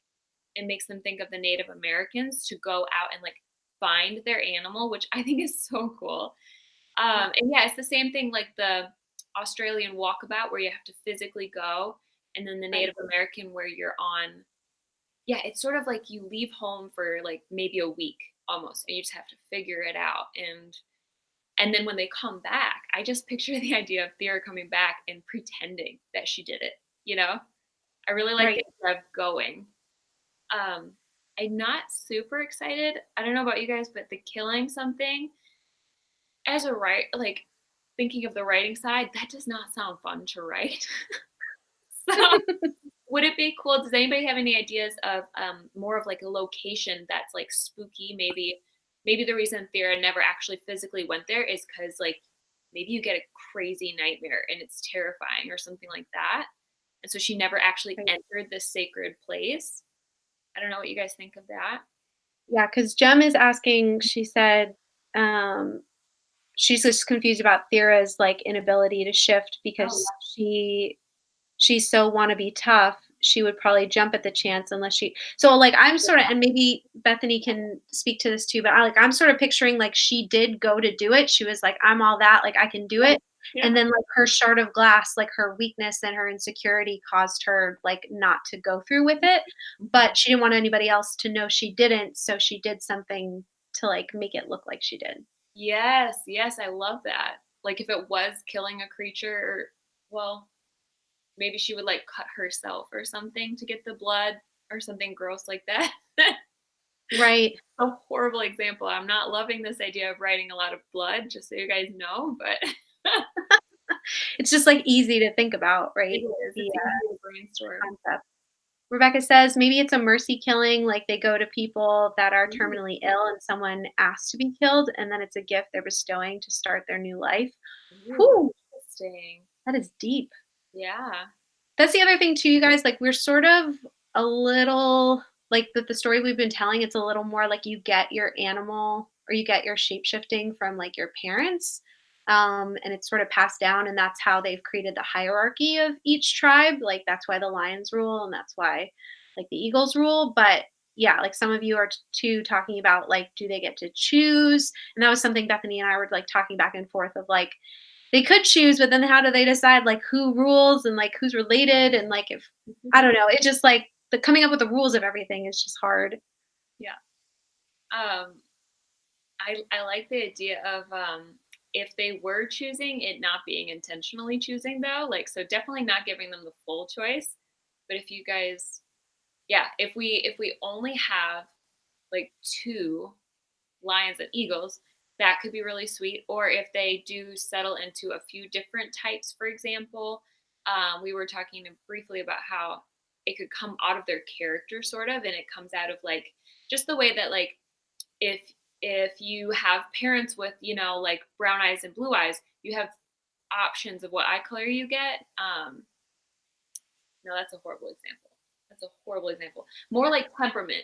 it makes them think of the Native Americans to go out and like find their animal, which I think is so cool. And yeah, it's the same thing like the Australian walkabout where you have to physically go, and then the right. Native American where you're on. Yeah, it's sort of like you leave home for like maybe a week almost, and you just have to figure it out. And then when they come back, I just picture the idea of Thea coming back and pretending that she did it. You know, I really like Right. the idea of going. Um, I'm not super excited. I don't know about you guys, but the killing something as a write like thinking of the writing side, that does not sound fun to write. So would it be cool? Does anybody have any ideas of more of like a location that's like spooky? Maybe the reason Thera never actually physically went there is because like maybe you get a crazy nightmare and it's terrifying or something like that. And so she never actually Right. entered this sacred place. I don't know what you guys think of that. Yeah, because Jem is asking, she said, um, she's just confused about Thera's like inability to shift Oh because she's so wanna be tough, she would probably jump at the chance unless she so, like, I'm yeah. sorta and maybe Bethany can speak to this too, but I'm sorta picturing, like, she did go to do it, she was like, "I'm all that, like, I can do Yeah. it," Yeah. and then, like, her shard of glass, like, her weakness and her insecurity caused her, like, not to go through with it, Mhm. but she didn't want anybody else to know she didn't, so she did something to, like, make it look like she did. Yes, yes, I love that. Like if it was killing a creature, or well, maybe she would like cut herself or something to get the blood or something gross like that. Right. A horrible example. I'm not loving this idea of writing a lot of blood, just so you guys know, but It's just, like, easy to think about, it right? is. The, It's easy to brainstorm. concept. Rebecca says maybe it's a mercy killing, like they go to people that are Ooh, terminally ill and someone asks to be killed, and then it's a gift they're bestowing to start their new life. ooh, Whew, interesting. that is deep. Yeah. That's the other thing too, you guys, like we're sort of a little like the story we've been telling, it's a little more like you get your animal or you get your shape shifting from like your parents. And it's sort of passed down, and that's how they've created the hierarchy of each tribe. Like that's why the lions rule, and that's why like the eagles rule. But yeah, like some of you are too talking about like, do they get to choose? And that was something Bethany and I were like talking back and forth of like, they could choose, but then how do they decide like who rules and like who's related and like if I don't know, it just like the coming up with the rules of everything is just hard. Yeah. Um, I like the idea of if they were choosing it not being intentionally choosing though, like so definitely not giving them the full choice. But if you guys, yeah, if we only have like two lions and eagles, that could be really sweet. Or if they do settle into a few different types, for example, we were talking briefly about how it could come out of their character, sort of, and it comes out of like just the way that like if if you have parents with like brown eyes and blue eyes, you have options of what eye color you get. No, that's a horrible example. That's a horrible example. More like temperament.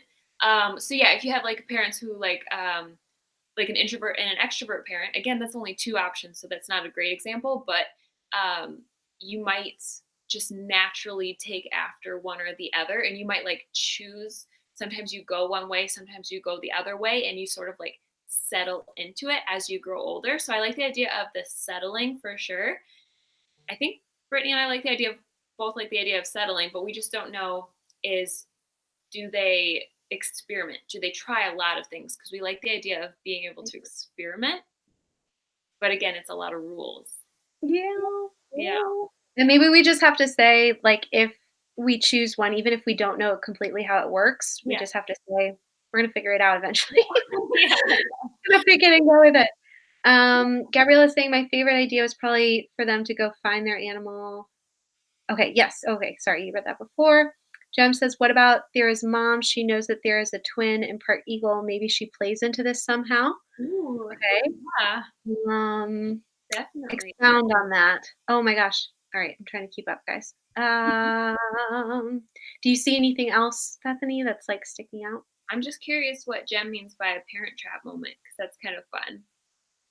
So yeah, if you have like parents who like an introvert and an extrovert parent, again, that's only two options, so that's not a great example, but you might just naturally take after one or the other, and you might like choose. Sometimes you go one way, sometimes you go the other way, and you sort of like settle into it as you grow older. So I like the idea of the settling for sure. I think Brittany and I like the idea of both like the idea of settling, but we just don't know is do they experiment? Do they try a lot of things? Because we like the idea of being able to experiment, but again, it's a lot of rules. Yeah. Yeah. And maybe we just have to say, like, if we choose one, even if we don't know completely how it works, we Yeah. just have to say, we're gonna figure it out eventually. Yeah. Gonna pick it and go with it. Gabriella's saying my favorite idea was probably for them to go find their animal. Okay, yes. Okay, sorry, you read that before. Jem says, what about Thera's mom? She knows that Thera is a twin and part eagle. Maybe she plays into this somehow. Ooh, Okay. yeah, Um, definitely. Expound on that. Oh my gosh. All right, I'm trying to keep up, guys. Do you see anything else, Bethany, that's like sticking out? I'm just curious what Jem means by a parent trap moment because that's kind of fun.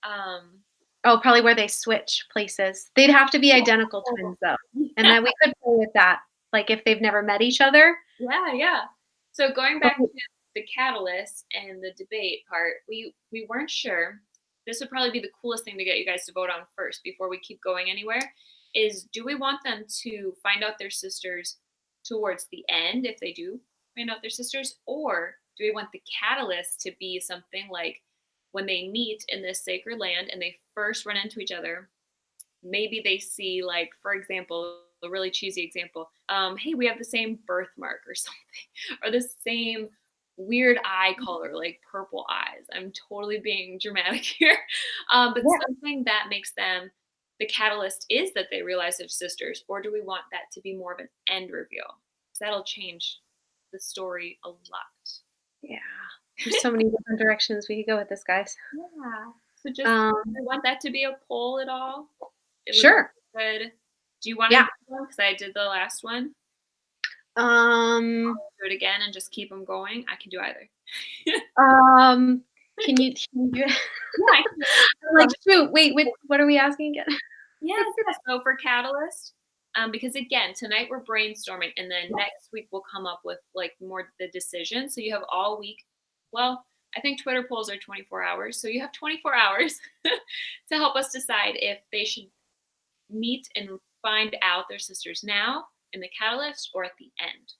Um, Oh, probably where they switch places. They'd have to be identical oh, twins though. And yeah, then we could play with that. Like if they've never met each other. yeah, yeah. So going back to Oh, the catalyst and the debate part, we weren't sure. This would probably be the coolest thing to get you guys to vote on first before we keep going anywhere. Is do we want them to find out their sisters towards the end if they do find out their sisters, or do we want the catalyst to be something like when they meet in this sacred land and they first run into each other? Maybe they see, like, for example, a really cheesy example, hey, we have the same birthmark or something, or the same weird eye color, like purple eyes. I'm totally being dramatic here. But yeah. something that makes them the catalyst is that they realize they're sisters, or do we want that to be more of an end reveal? Because that'll change the story a lot. Yeah. There's so many different directions we could go with this, guys. Yeah. So just I Um, want that to be a poll at all. It would sure. be good. Do you want to Yeah. do one? Because I did the last one. Um, Do it again and just keep them going. I can do either. um, can you Yeah, I can do I'm like, shoot, wait, what are we asking again? yes, yes. So for Catalyst, because again, tonight we're brainstorming, and then next week we'll come up with like more the decision. So you have all week. Well, I think Twitter polls are 24 hours, so you have 24 hours to help us decide if they should meet and find out their sisters now in the Catalyst or at the end.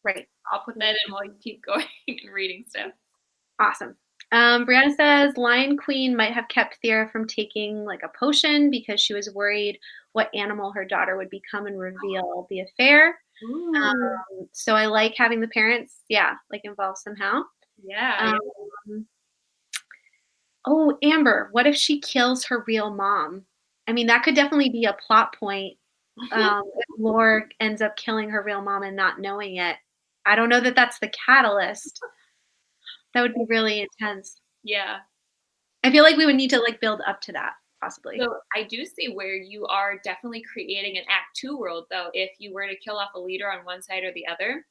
Right. I'll put that in while you keep going and reading stuff. Awesome. Brianna says Lion Queen might have kept Thera from taking like a potion because she was worried what animal her daughter would become and reveal the affair. Ooh, So I like having the parents, yeah, like involved somehow. yeah, yeah. Um, oh, Amber, what if she kills her real mom? I mean, that could definitely be a plot point. If Lore ends up killing her real mom and not knowing it. I don't know that that's the catalyst. That would be really intense. Yeah. I feel like we would need to like build up to that, possibly. So I do see where you are definitely creating an Act Two world, though. If you were to kill off a leader on one side or the other,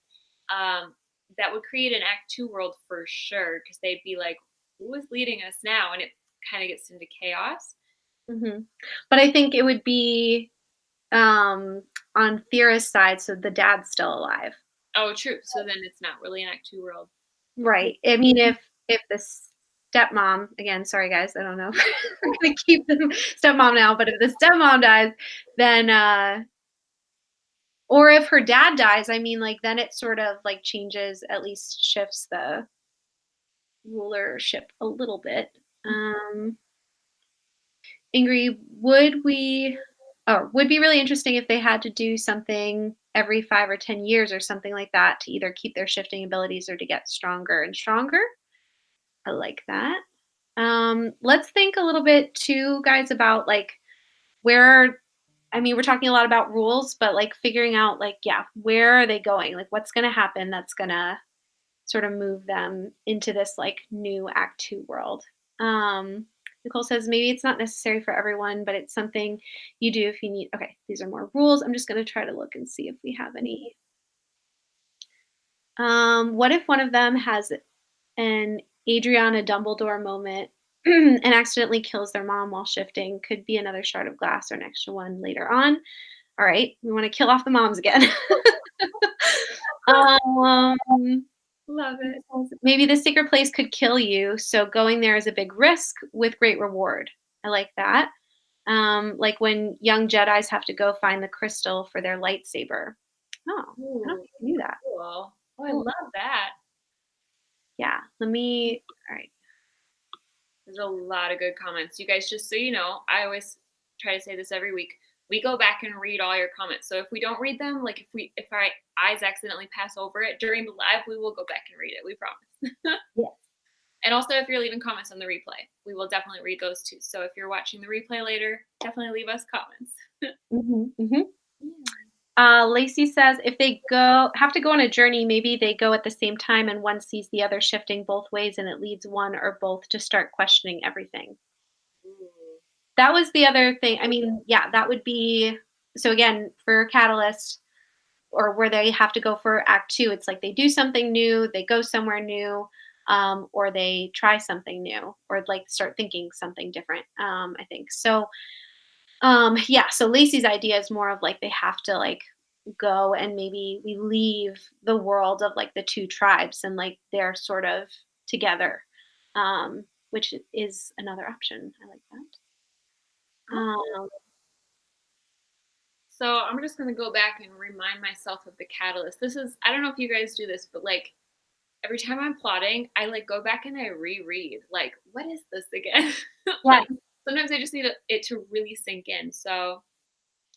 that would create an Act Two world for sure, because they'd be like, "Who is leading us now?" And it kind of gets into chaos. Hmm. But I think it would be on Thera's side, so the dad's still alive. Oh, true. So then it's not really an Act Two world. Right. I mean, if the stepmom, again, sorry guys, I don't know if we're gonna keep the stepmom now, but if the stepmom dies, then or if her dad dies, I mean, like then it sort of like changes, at least shifts the rulership a little bit. Um Angry, would be really interesting if they had to do something every 5 or 10 years or something like that to either keep their shifting abilities or to get stronger and stronger. I like that. Let's think a little bit too, guys, about like where I mean, we're talking a lot about rules, but like figuring out like, yeah, where are they going? Like what's gonna happen that's gonna sort of move them into this like new Act Two world. Um, Nicole says maybe it's not necessary for everyone, but it's something you do if you need. Okay, these are more rules. I'm just going to try to look and see if we have any. What if one of them has an Adriana Dumbledore moment and accidentally kills their mom while shifting? Could be another shard of glass or an extra one later on. All right, we want to kill off the moms again. um, Love it. Maybe the secret place could kill you, so going there is a big risk with great reward. I like that. Like when young Jedis have to go find the crystal for their lightsaber. Oh, I don't Ooh, think I knew that. cool. Oh, I Cool. love that. Yeah, let me. All right. There's a lot of good comments. You guys, just so you know, I always try to say this every week. We go back and read all your comments. So if we don't read them, like if our eyes accidentally pass over it during the live, we will go back and read it. We promise. Yeah. And also, if you're leaving comments on the replay, we will definitely read those too. So if you're watching the replay later, definitely leave us comments. Lacey says if they have to go on a journey, maybe they go at the same time and one sees the other shifting both ways and it leads one or both to start questioning everything. Ooh. That was the other thing. I mean, yeah, that would be so again for Catalyst or where they have to go for Act Two. It's like they do something new, they go somewhere new, or they try something new, or like start thinking something different. I think so. Yeah. So Lacey's idea is more of like they have to like go and maybe we leave the world of like the two tribes and like they're sort of together, which is another option. I like that. So I'm just going to go back and remind myself of the catalyst. This is, I don't know if you guys do this, but like every time I'm plotting, I like go back and I reread, like, what is this again? Yeah. Like sometimes I just need it to really sink in. So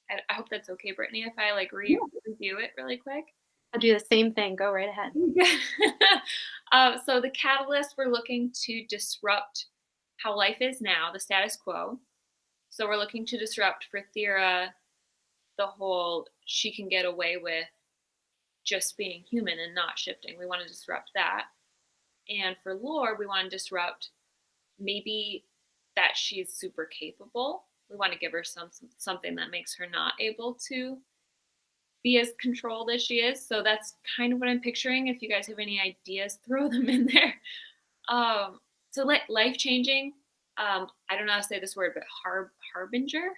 I hope that's okay, Brittany, if I like review it really quick. I'll do the same thing. Go right ahead. So the catalyst, we're looking to disrupt how life is now, the status quo. So we're looking to disrupt for Thera the whole she can get away with just being human and not shifting. We want to disrupt that. And for Lore, we want to disrupt maybe that she's super capable. We want to give her something that makes her not able to be as controlled as she is. So that's kind of what I'm picturing. If you guys have any ideas, throw them in there. So life changing. I don't know how to say this word, but harbinger,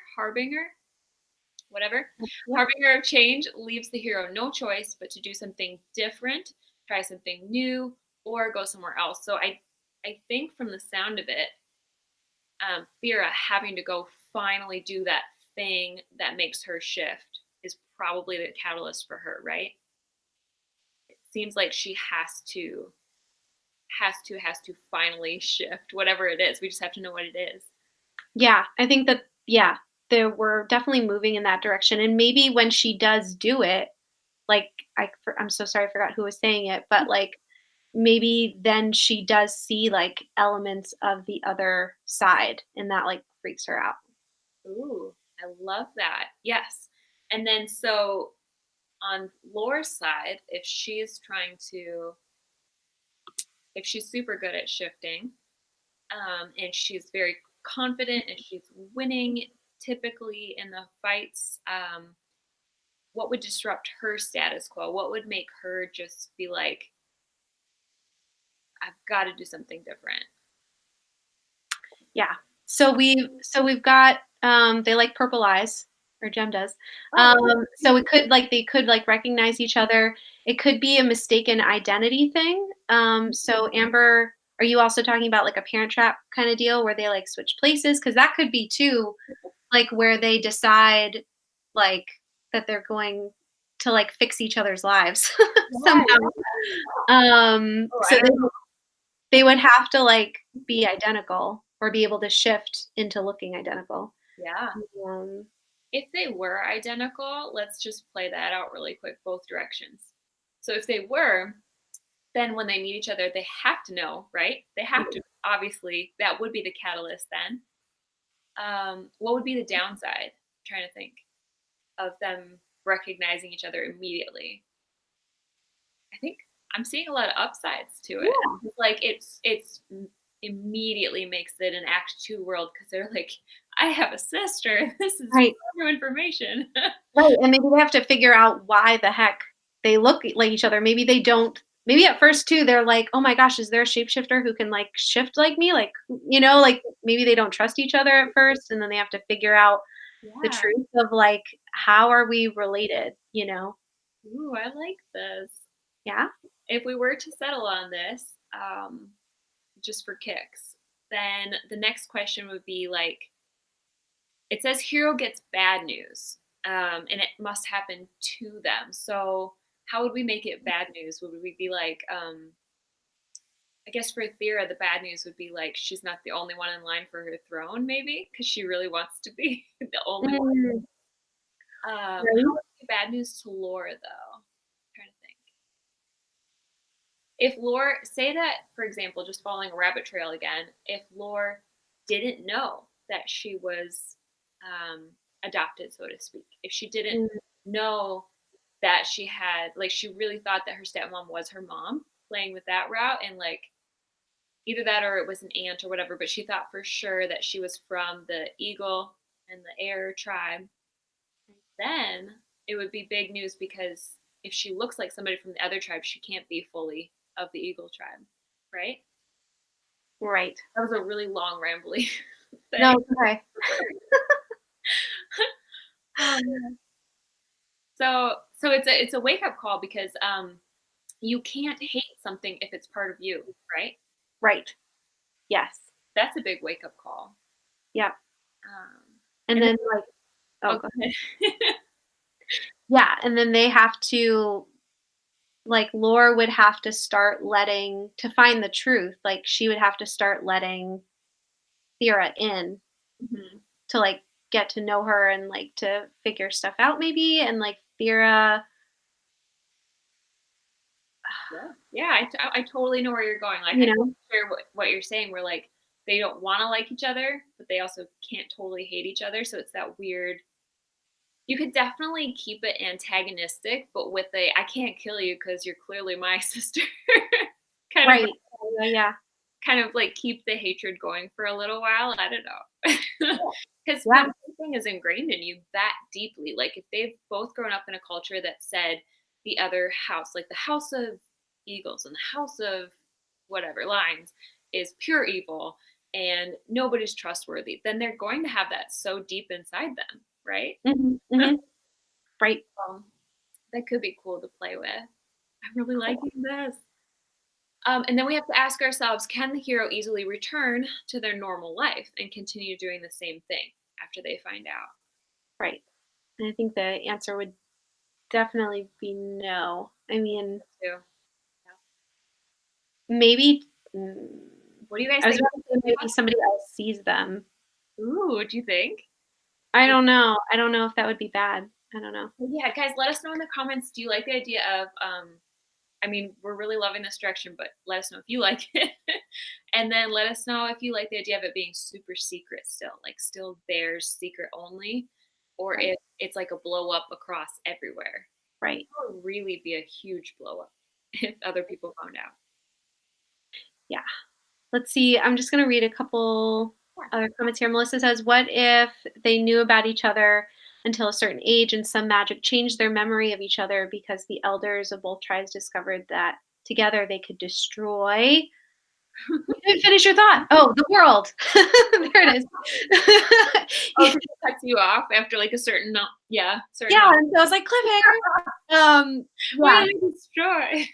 whatever. Yeah. Harbinger of change leaves the hero no choice but to do something different, try something new, or go somewhere else. So I think from the sound of it, Thera having to go finally do that thing that makes her shift is probably the catalyst for her, right? It seems like she has to finally shift, whatever it is. We just have to know what it is. Yeah, I think that yeah, we're definitely moving in that direction. And maybe when she does do it, like I'm so sorry, I forgot who was saying it, but like maybe then she does see like elements of the other side, and that like freaks her out. Ooh, I love that. Yes. And then so on Lore's side, if she's super good at shifting, and she's very confident and she's winning typically in the fights, what would disrupt her status quo? What would make her just be like, I've got to do something different? Yeah. So we've got they like purple eyes. or Jem does. Oh, So it could like they could like recognize each other. It could be a mistaken identity thing. So Amber, are you also talking about like a Parent Trap kind of deal where they like switch places? Because that could be too, like where they decide like that they're going to like fix each other's lives yeah, somehow. yeah. Oh, So I don't know. they would have to like be identical or be able to shift into looking identical. Yeah. Um, If they were identical, let's just play that out really quick, both directions. So if they were, then when they meet each other, they have to know, right? They have to, obviously, that would be the catalyst then. What would be the downside? I'm trying to think of them recognizing each other immediately. I think I'm seeing a lot of upsides to it. yeah, It's like immediately makes it an Act Two world because they're like, I have a sister. This is right. new information. Right, and maybe they have to figure out why the heck they look like each other. Maybe they don't. Maybe at first too, they're like, "Oh my gosh, is there a shapeshifter who can like shift like me?" Like, like maybe they don't trust each other at first, and then they have to figure out the Yeah. truth of like, how are we related? Ooh, I like this. Yeah. If we were to settle on this, just for kicks, then the next question would be like, it says hero gets bad news, and it must happen to them. So how would we make it bad news? Would we be like, I guess for Thera, the bad news would be like she's not the only one in line for her throne, maybe because she really wants to be the only one. Mm, How right. would it be bad news to Lore though? I'm trying to think. If Lore, say that, for example, just following a rabbit trail again, if Lore didn't know that she was adopted, so to speak, if she didn't Mm, know that she had, like, she really thought that her stepmom was her mom, playing with that route, and like either that or it was an aunt or whatever, but she thought for sure that she was from the Eagle and the Air tribe, then it would be big news because if she looks like somebody from the other tribe, she can't be fully of the Eagle tribe, right? right. That was a really long, rambly No, thing. it's okay. Um, so it's a wake up call because you can't hate something if it's part of you, right? Right. Yes. That's a big wake up call. Yep. Um, And and then, then like, oh, oh, go go ahead. Yeah, and then they have to like Laura would have to start letting to find the truth, like she would have to start letting Thera in Mhm. to like get to know her and like to figure stuff out maybe and like Thera Yeah, yeah, I totally know where you're going. Like, I you totally know share what you're saying. We're like, they don't want to like each other, but they also can't totally hate each other. So it's that weird. You could definitely keep it antagonistic, but with a "I can't kill you because you're clearly my sister" kind of right. Yeah. kind of like keep the hatred going for a little while. I don't know. Because Yeah. when something is ingrained in you that deeply, like if they've both grown up in a culture that said the other house, like the house of eagles and the house of whatever lines, is pure evil and nobody's trustworthy, then they're going to have that so deep inside them, right? Mhm. Mhm. Right. Um, that could be cool to play with. I'm really Cool. liking this. And then we have to ask ourselves, can the hero easily return to their normal life and continue doing the same thing after they find out? Right. And I think the answer would definitely be no. I mean, Too. maybe mm, What do you guys I was think? about to say maybe somebody else sees them. Ooh, what do you think? I don't know. I don't know if that would be bad. I don't know. Well, yeah, guys, let us know in the comments. Do you like the idea of, I mean, we're really loving this direction, but let us know if you like it. And then let us know if you like the idea of it being super secret still, like still theirs, secret only, or Right. if it's like a blow up across everywhere. Right. That would really be a huge blow up if other people found out. Yeah. Let's see. I'm just going to read a couple Yeah. other comments here. Melissa says, "What if they knew about each other until a certain age and some magic changed their memory of each other because the elders of both tribes discovered that together they could destroy?" You didn't finish your thought. Oh, the world. There it is. Oh, Yeah, because it cuts you off after like a certain certain yeah, amount. and so I was like, cliffhanger. What Yeah, did I destroy?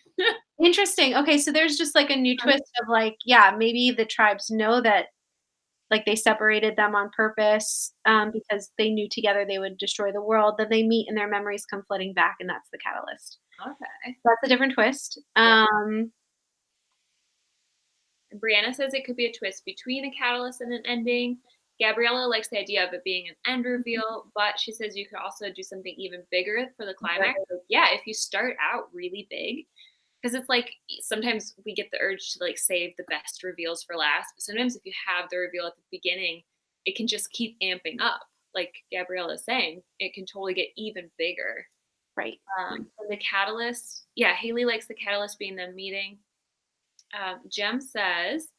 interesting. Okay, so there's just like a new twist of like, yeah, maybe the tribes know that like they separated them on purpose because they knew together they would destroy the world. Then they meet and their memories come flooding back, and that's the catalyst. Okay. That's a different twist. Yeah. Brianna says it could be a twist between a catalyst and an ending. Gabriella likes the idea of it being an end reveal, but she says you could also do something even bigger for the climax. So, yeah, if you start out really big, because it's like sometimes we get the urge to like save the best reveals for last, but sometimes if you have the reveal at the beginning, it can just keep amping up. Like Gabriella is saying, it can totally get even bigger. Right. And the catalyst, yeah, Haley likes the catalyst being them meeting. Jem says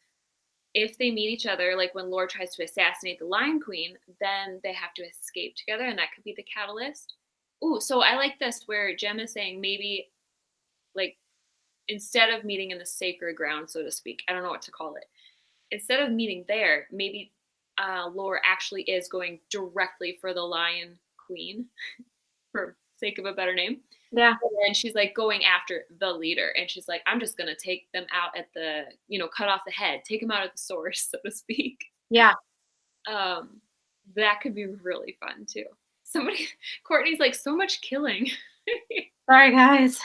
if they meet each other, like when Lore tries to assassinate the Lion Queen, then they have to escape together, and that could be the catalyst. Ooh, so I like this where Jem is saying maybe like instead of meeting in the sacred ground, so to speak, I don't know what to call it. Instead of meeting there, maybe Lore actually is going directly for the Lion Queen, for sake of a better name. Yeah. And then she's like going after the leader, and she's like, I'm just gonna take them out at the, cut off the head, take them out at the source, so to speak. Yeah. Um, that could be really fun too. Somebody, Courtney's like, so much killing. Sorry, guys.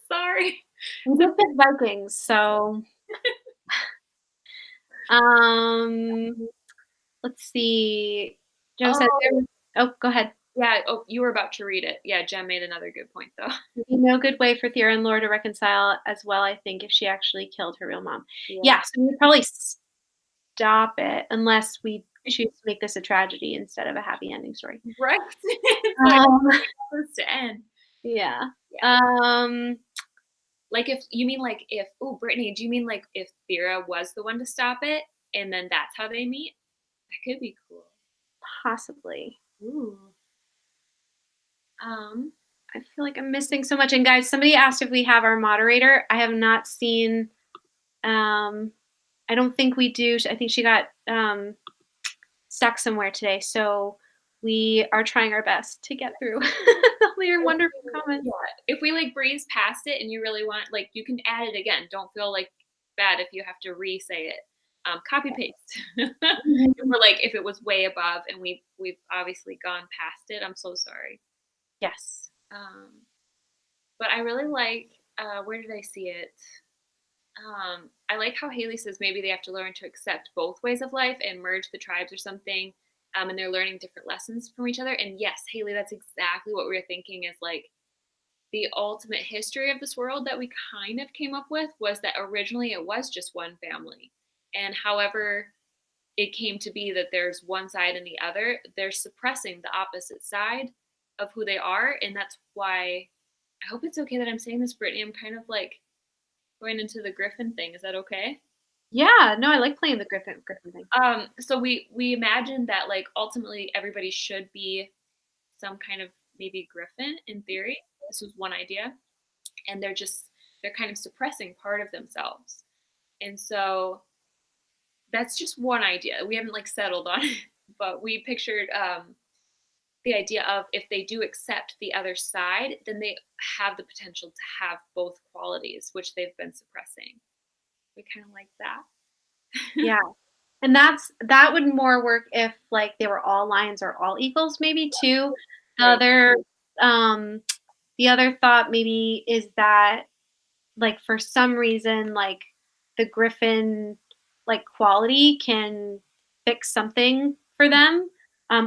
Sorry. We just did Vikings, so let's see. Joe said Oh, there was, oh, go ahead. yeah. Oh, you were about to read it. Yeah, Jem made another good point though. There'd be no good way for Thera and Laura to reconcile as well, I think, if she actually killed her real mom. Yeah, so we'd probably stop it unless we choose to make this a tragedy instead of a happy ending story. Right. It's like Um, supposed to end. yeah. Yeah. Like if you mean like if Brittany, do you mean like if Thera was the one to stop it and then that's how they meet? That could be cool. Possibly. Ooh. I feel like I'm missing so much. And guys, somebody asked if we have our moderator. I have not seen. I don't think we do. I think she got stuck somewhere today. So we are trying our best to get through all your wonderful comments. Yeah. If we like breeze past it and you really want, like, you can add it again. Don't feel like bad if you have to re-say it. Copy paste. If it was way above and we've obviously gone past it, I'm so sorry. Yes. But I really like. Where did I see it? I like how Haley says maybe they have to learn to accept both ways of life and merge the tribes or something. And they're learning different lessons from each other. And yes, Haley, that's exactly what we were thinking is like the ultimate history of this world that we kind of came up with was that originally it was just one family. And however it came to be that there's one side and the other, they're suppressing the opposite side of who they are. And that's why I hope it's okay that I'm saying this, Brittany. I'm kind of like going into the Griffin thing. Is that okay? Yeah. No, I like playing the Griffin thing. So we imagined that like ultimately everybody should be some kind of maybe Griffin in theory. This was one idea. And they're kind of suppressing part of themselves. And so that's just one idea. We haven't like settled on it, but we pictured the idea of if they do accept the other side, then they have the potential to have both qualities, which they've been suppressing. We kind of like that. Yeah. And that would more work if like they were all lions or all eagles, maybe too. The other thought maybe is that like for some reason like the griffin like quality can fix something for them.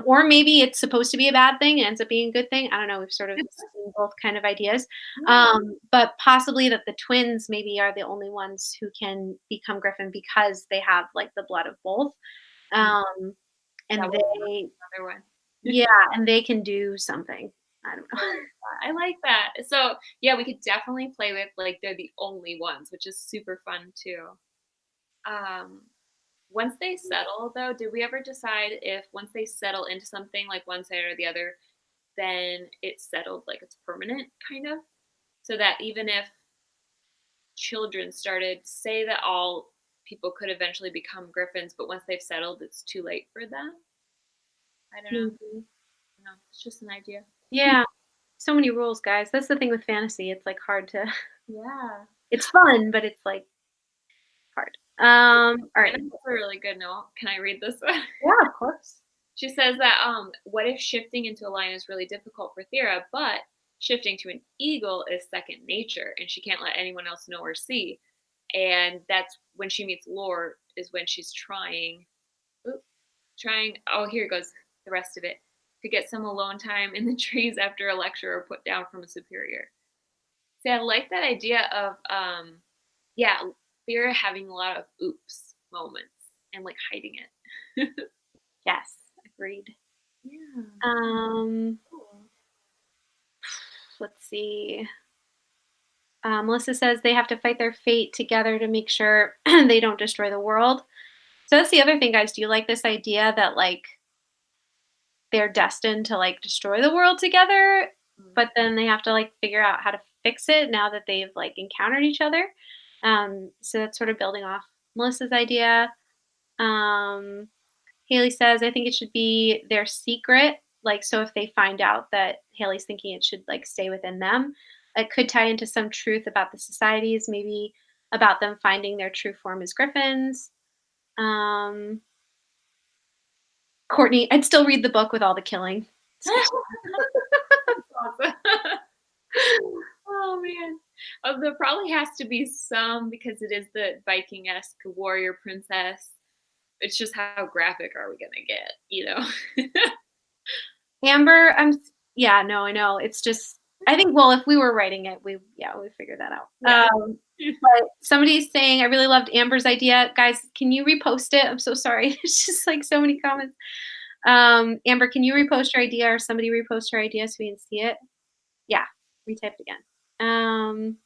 Or maybe it's supposed to be a bad thing and ends up being a good thing. I don't know. We've sort of seen both kind of ideas. But possibly that the twins maybe are the only ones who can become griffin because they have like the blood of both. And they, another one. yeah, and they can do something. I don't know. I like that. So yeah, we could definitely play with like they're the only ones, which is super fun too. Once they settle though, did we ever decide if once they settle into something like one side or the other, then it's settled like it's permanent kind of? So that even if children started, say that all people could eventually become griffins, but once they've settled, it's too late for them. I don't know. Maybe. No, it's just an idea. Yeah. So many rules, guys. That's the thing with fantasy. It's like hard to Yeah. it's fun, but it's like hard. All right. And that's a really good note. Can I read this one? Yeah, of course. She says that, what if shifting into a lion is really difficult for Thera, but shifting to an eagle is second nature, and she can't let anyone else know or see. And that's when she meets Lore, is when she's oh, here goes the rest of it, to get some alone time in the trees after a lecture or put down from a superior. See, I like that idea of, yeah, Thera having a lot of oops moments and like hiding it. Yes, agreed. Yeah. Um, Cool. let's see. Melissa says they have to fight their fate together to make sure they don't destroy the world. So that's the other thing, guys. Do you like this idea that like they're destined to like destroy the world together, but then they have to like figure out how to fix it now that they've like encountered each other? So that's sort of building off Melissa's idea. Um, Haley says, I think it should be their secret. Like, so if they find out that Haley's thinking it should like stay within them, it could tie into some truth about the societies, maybe about them finding their true form as griffins. Um, Courtney, I'd still read the book with all the killing. Awesome. Oh man. There probably has to be some because it is the Viking-esque warrior princess. It's just how graphic are we gonna get, you know? Amber, yeah, no, I know. It's just, I think, well, if we were writing it, we figured that out. Yeah. But somebody's saying, I really loved Amber's idea. Guys, can you repost it? I'm so sorry. It's just like so many comments. Amber, can you repost your idea or somebody repost your idea so we can see it? Yeah, retyped again.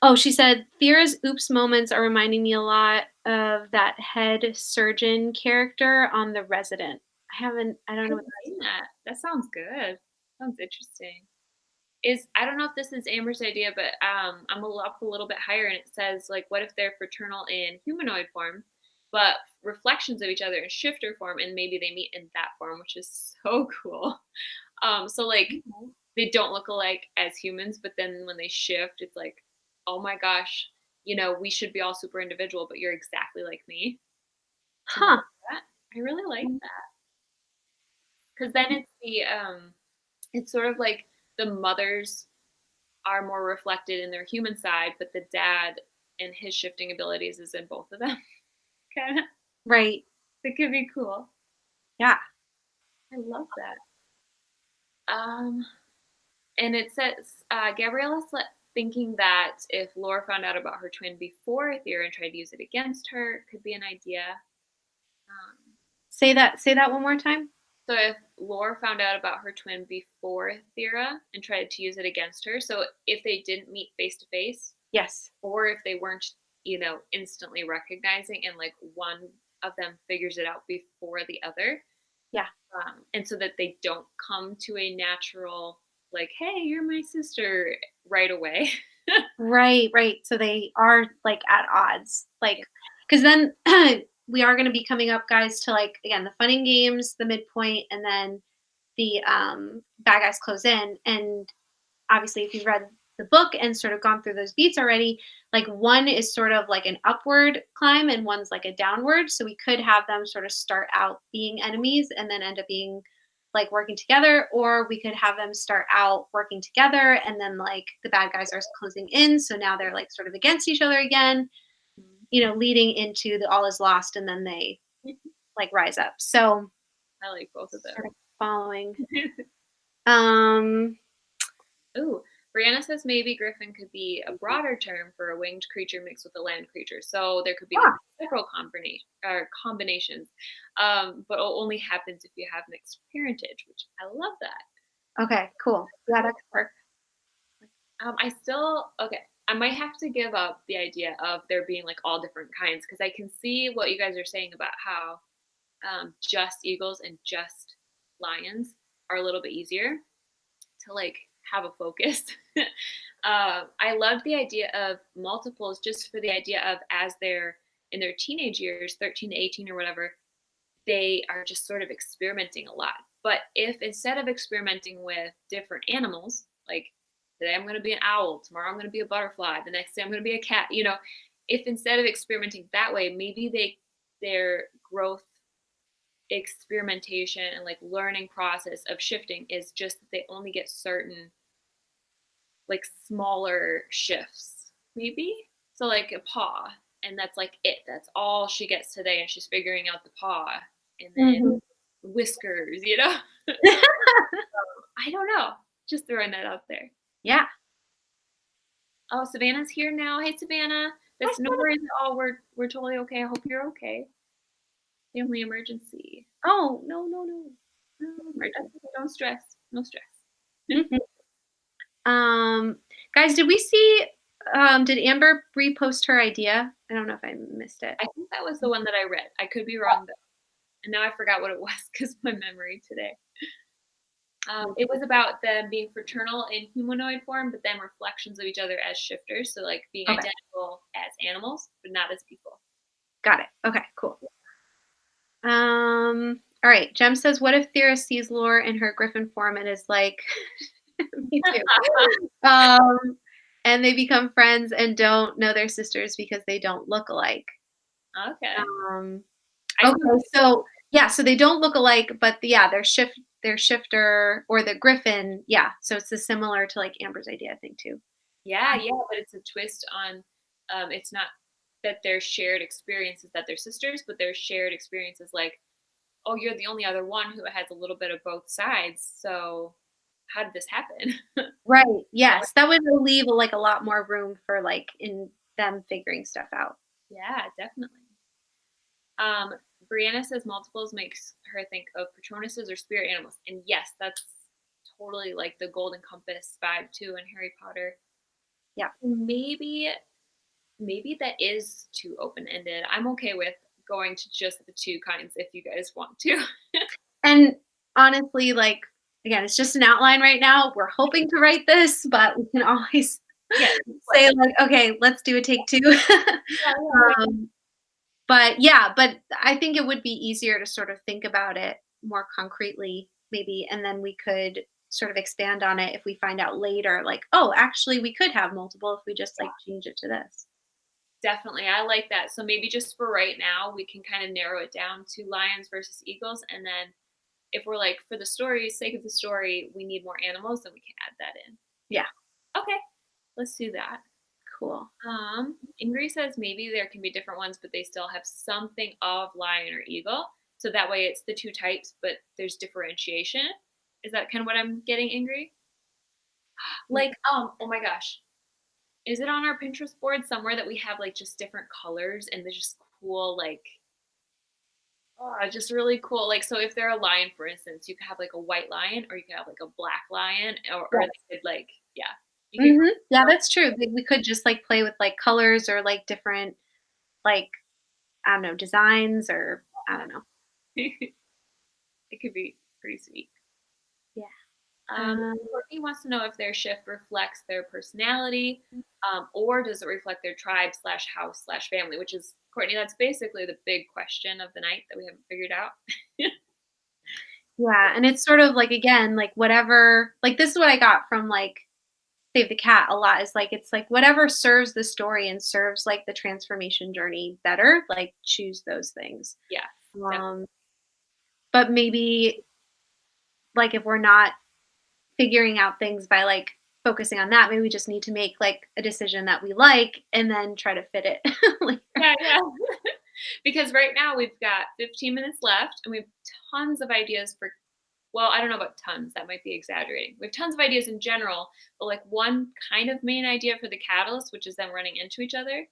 Oh, she said, Thera's oops moments are reminding me a lot of that head surgeon character on The Resident. I don't know what I've seen that. That sounds good. Sounds interesting. I don't know if this is Amber's idea, but I'm up a little bit higher, and it says like, what if they're fraternal in humanoid form, but reflections of each other in shifter form, and maybe they meet in that form, which is so cool. So like they don't look alike as humans, but then when they shift, it's like, oh my gosh, we should be all super individual, but you're exactly like me. Huh. I really like that because then it's sort of like the mothers are more reflected in their human side, but the dad and his shifting abilities is in both of them. Kind of. Right. It could be cool. Yeah. I love that. And it says Gabriella's thinking that if Laura found out about her twin before Thera and tried to use it against her, could be an idea. Say that one more time. So if Laura found out about her twin before Thera and tried to use it against her, so if they didn't meet face to face, yes, or if they weren't, instantly recognizing and like one of them figures it out before the other, yeah, and so that they don't come to a natural like, hey, you're my sister right away. right. So they are like at odds, like because then we are going to be coming up, guys, to like again the fun and games, the midpoint, and then the bad guys close in. And obviously, if you've read the book and sort of gone through those beats already, like one is sort of like an upward climb and one's like a downward. So we could have them sort of start out being enemies and then end up being like working together, or we could have them start out working together and then like the bad guys are closing in. So now they're like sort of against each other again, leading into the all is lost and then they like rise up. So I like both of them. Sort of following. Ooh, Brianna says maybe griffin could be a broader term for a winged creature mixed with a land creature. So there could be like several combinations, but it only happens if you have mixed parentage, which I love that. Okay, cool. Yeah, that could work. I might have to give up the idea of there being like all different kinds because I can see what you guys are saying about how just eagles and just lions are a little bit easier to like have a focus. I loved the idea of multiples just for the idea of as they're in their teenage years, 13 to 18 or whatever, they are just sort of experimenting a lot. But if instead of experimenting with different animals, like today I'm going to be an owl, tomorrow I'm going to be a butterfly, the next day I'm going to be a cat, if instead of experimenting that way, maybe their growth experimentation and like learning process of shifting is just that they only get certain like smaller shifts, maybe. So like a paw, and that's like it. That's all she gets today, and she's figuring out the paw, and then Mhm. whiskers. I don't know. Just throwing that out there. Yeah. Oh, Savannah's here now. Hey, Savannah. That's no worries at all. We're totally okay. I hope you're okay. Family emergency. Oh, no, no, no. No emergency. Don't stress. No stress. Mhm. Guys, did we see, did Amber repost her idea? I don't know if I missed it. I think that was the one that I read. I could be wrong though. And now I forgot what it was because my memory today. It was about them being fraternal in humanoid form, but then reflections of each other as shifters. So like being Okay. identical as animals, but not as people. Got it. Okay, cool. All right. Jem says, what if Theris sees Lore in her griffin form and is like, me too. And they become friends and don't know their sisters because they don't look alike. Okay. Okay, so yeah, so they don't look alike, but their shifter or the griffin, yeah. So it's similar to like Amber's idea, I think too. Yeah, but it's a twist on it's not that their shared experiences that they're sisters, but their shared experiences like, oh, you're the only other one who has a little bit of both sides. So how did this happen? Right. Yes, that would leave like a lot more room for like in them figuring stuff out. Yeah, definitely. Um, Brianna says multiples makes her think of Patronuses or spirit animals. And yes, that's totally like the Golden Compass vibe too in Harry Potter. Yeah. Maybe that is too open-ended. I'm okay with going to just the two kinds if you guys want to. And honestly, like again, it's just an outline right now. We're hoping to write this, but we can always Yeah. say like, okay, let's do a take two. um, but yeah, but I think it would be easier to sort of think about it more concretely, maybe, and then we could sort of expand on it if we find out later, like, oh, actually, we could have multiple if we just like change it to this. Definitely. I like that. So maybe just for right now, we can kind of narrow it down to lions versus eagles. And then if we're like, for the story's sake of the story, we need more animals, then we can add that in. Yeah, Okay, let's do that. cool. Ingrid says maybe there can be different ones, but they still have something of lion or eagle. So that way it's the two types, but there's differentiation. Is that kind of what I'm getting, Ingrid? Like, oh my gosh. Is it on our Pinterest board somewhere that we have like just different colors and they're just cool, like, oh, just really cool. Like, so if they're a lion, for instance, you could have like a white lion or you could have like a black lion or Yes. they could like, yeah. You could Yeah, that's true. Like, we could just like play with like colors or like different, like, I don't know, designs or I don't know. it could be pretty sweet. Yeah. Um, Courtney wants to know if their shift reflects their personality, or does it reflect their tribe slash house slash family? Which is, Courtney, that's basically the big question of the night that we haven't figured out. yeah, and it's sort of like again, like whatever, like this is what I got from like Save the Cat a lot is like it's like whatever serves the story and serves like the transformation journey better, like choose those things. Yeah. Um, but maybe like if we're not figuring out things by like focusing on that, maybe we just need to make like a decision that we like and then try to fit it. Like, Yeah. Because right now we've got 15 minutes left and we have tons of ideas for, well, I don't know about tons, that might be exaggerating. We have tons of ideas in general, but like one kind of main idea for the catalyst, which is them running into each other.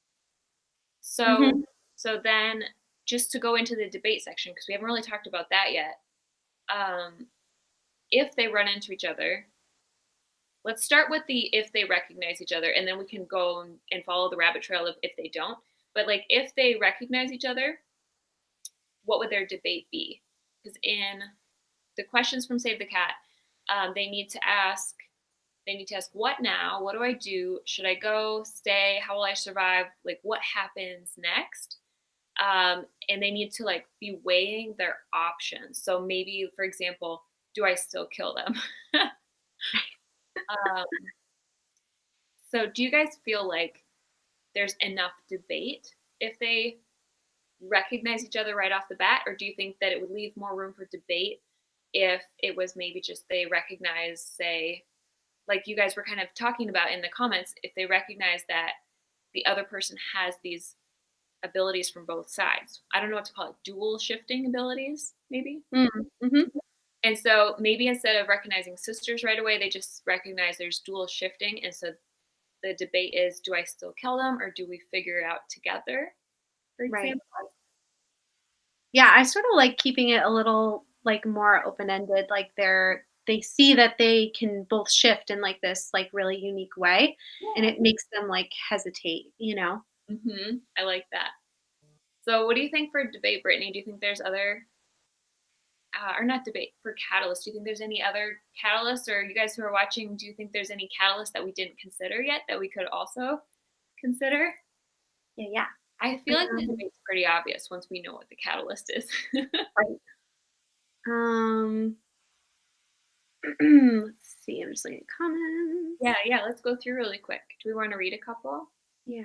So, Mhm. so then just to go into the debate section, because we haven't really talked about that yet. If they run into each other, let's start with the if they recognize each other, and then we can go and follow the rabbit trail of if they don't. But like if they recognize each other, what would their debate be? Because in the questions from Save the Cat, they need to ask They need to ask, what now? What do I do? Should I go, stay? How will I survive? Like, what happens next? And they need to like be weighing their options. So maybe, for example, do I still kill them? um, so do you guys feel like there's enough debate if they recognize each other right off the bat, or do you think that it would leave more room for debate if it was maybe just they recognize, say, like you guys were kind of talking about in the comments, if they recognize that the other person has these abilities from both sides. I don't know what to call it, dual shifting abilities, maybe. Mm-hmm. And so maybe instead of recognizing sisters right away, they just recognize there's dual shifting. And so the debate is, do I still kill them or do we figure it out together, for Right. example? Yeah, I sort of like keeping it a little like more open-ended, like they see that they can both shift in like this like really unique way, and Yeah. it makes them like hesitate, you know? I like that. So what do you think for debate, Brittany? Do you think there's other or not debate, for catalyst, do you think there's any other catalysts, or you guys who are watching, do you think there's any catalyst that we didn't consider yet that we could also consider? Yeah, yeah. I feel like the Um, debate's pretty obvious once we know what the catalyst is. right. Um, let's see. I'm just looking at comments. Yeah, let's go through really quick. Do we want to read a couple? Yeah.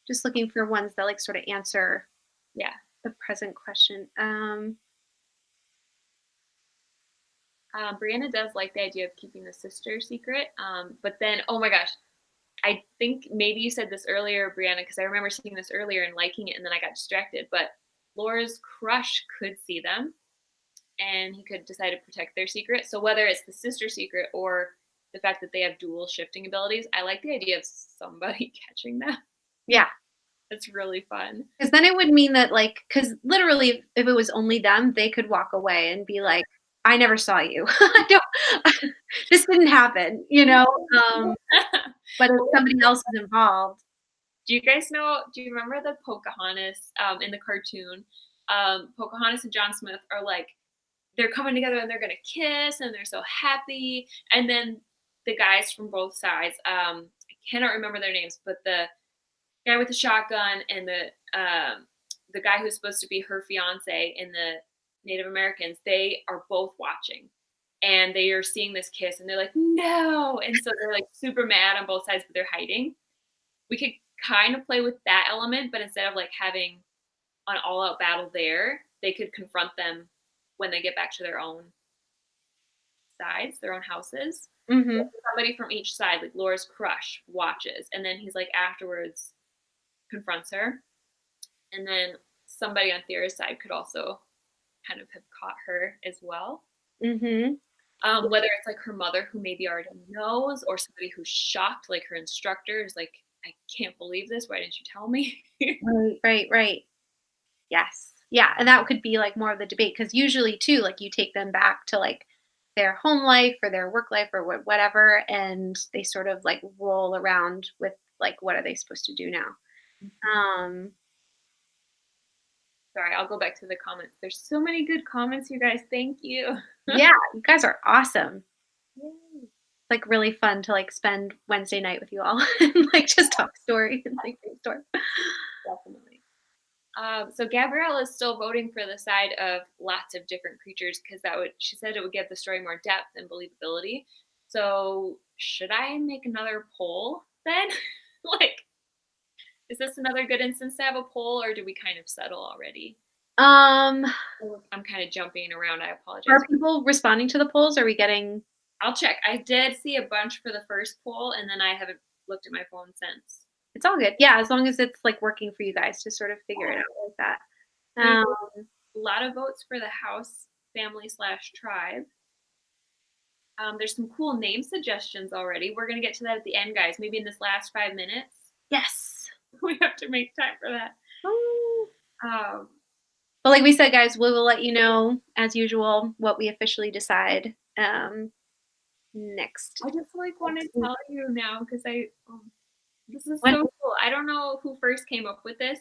Just looking for ones that like sort of answer Yeah. the present question. Brianna does like the idea of keeping the sister secret. But then, oh my gosh, I think maybe you said this earlier, Brianna, because I remember seeing this earlier and liking it, and then I got distracted. But Laura's crush could see them, and he could decide to protect their secret. So whether it's the sister secret or the fact that they have dual shifting abilities, I like the idea of somebody catching them. Yeah. That's really fun. Because then it would mean that, like, because literally, if it was only them, they could walk away and be like, "I never saw you. I don't. This didn't happen," you know. But if somebody else is involved, Do you guys know? Do you remember the Pocahontas in the cartoon? Pocahontas and John Smith are like they're coming together and they're gonna kiss and they're so happy. And then the guys from both sides, I cannot remember their names, but the guy with the shotgun and the guy who's supposed to be her fiance in the Native Americans, they are both watching. And they are seeing this kiss and they're like, no. And so they're like super mad on both sides, but they're hiding. We could kind of play with that element, but instead of like having an all out battle there, they could confront them when they get back to their own sides, their own houses. hmm Somebody from each side, like Laura's crush, watches, and then he's like afterwards confronts her, and then somebody on Thea's side could also kind of have caught her as well. hmm Whether it's like her mother who maybe already knows, or somebody who's shocked, like her instructor is like, I can't believe this. Why didn't you tell me? right. Yes, yeah, and that could be like more of the debate because usually too, like you take them back to like their home life or their work life or whatever, and they sort of like roll around with like what are they supposed to do now? Um, Sorry, I'll go back to the comments. There's so many good comments, you guys. Thank you. yeah, you guys are awesome. Yay. Like really fun to like spend Wednesday night with you all and like just talk story and like brainstorm. Definitely. So Gabrielle is still voting for the side of lots of different creatures because she said it would give the story more depth and believability. So should I make another poll then? Like, is this another good instance to have a poll, or do we kind of settle already? Um, I'm kind of jumping around. I apologize. are people responding to the polls? Are we getting? I'll check. I did see a bunch for the first poll, and then I haven't looked at my phone since. It's all good. Yeah, as long as it's like working for you guys to sort of figure it out like that. There's Um, a lot of votes for the house family / tribe. There's some cool name suggestions already. We're going to get to that at the end, guys. Maybe in this last 5 minutes. yes. We have to make time for that. Ooh. Um, But like we said, guys, we will let you know as usual what we officially decide next. I just like want to tell you now because this is When, so cool. I don't know who first came up with this.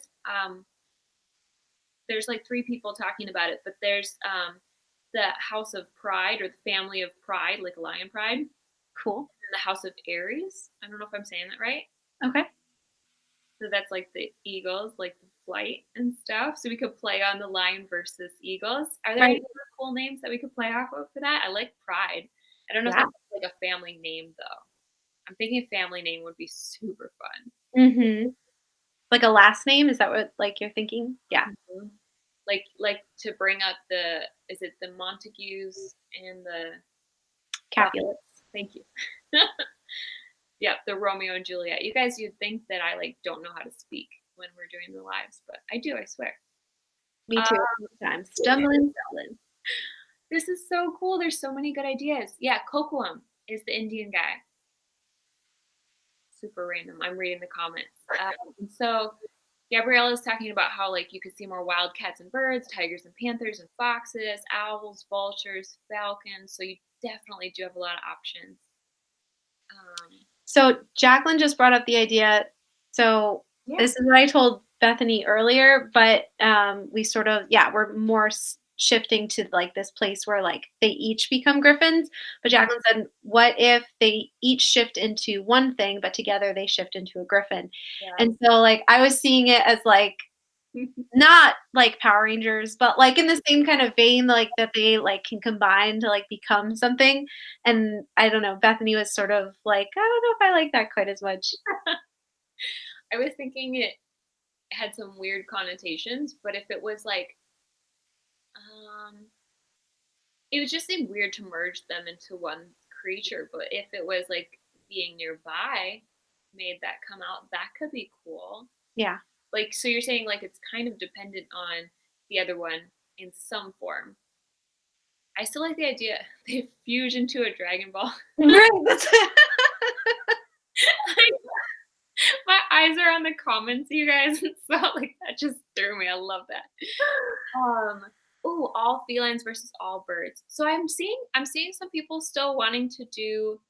There's like 3 people talking about it, but there's the House of Pride or the family of Pride, like Lion Pride, and Cool. the House of Aries. I don't know if I'm saying that right. Okay. So that's like the eagles, like the flight and stuff. So we could play on the lion versus eagles. Are there any Right. other cool names that we could play off of for that? I like Pride. I don't know if Yeah. that's like a family name though. I'm thinking a family name would be super fun. Mhm. Like a last name? Is that what, like, you're thinking? Yeah. Mhm. Like to bring up the is it the Montagues and the Capulets. thank you. Yep, the Romeo and Juliet. You guys, you'd think that I like don't know how to speak when we're doing the lives, but I do, I swear. Me Uh, too, sometimes. Stumbling, stumbling. this is so cool. There's so many good ideas. Yeah, Kocoum is the Indian guy. Super random. I'm reading the comments. So Gabrielle is talking about how like you could see more wild cats and birds, tigers and panthers and foxes, owls, vultures, falcons. So you definitely do have a lot of options. Um, So Jacqueline just brought up the idea. So yeah. this is what I told Bethany earlier, but we sort of, yeah, we're more shifting to like this place where like they each become griffins. But Jacqueline said, what if they each shift into one thing, but together they shift into a griffin? Yeah. And so like I was seeing it as like not like Power Rangers, but like in the same kind of vein, like that they like can combine to like become something. And I don't know, Bethany was sort of like, I don't know if I like that quite as much. I was thinking it had some weird connotations, but if it was like, um, it would just seem weird to merge them into one creature. But if it was like being nearby, made that come out, that could be cool. Yeah. Like, so you're saying like it's kind of dependent on the other one in some form. I still like the idea they fuse into a Dragon Ball. Right. That's My eyes are on the comments, you guys. So like that just threw me. I love that. Um, oh, all felines versus all birds. So I'm seeing some people still wanting to do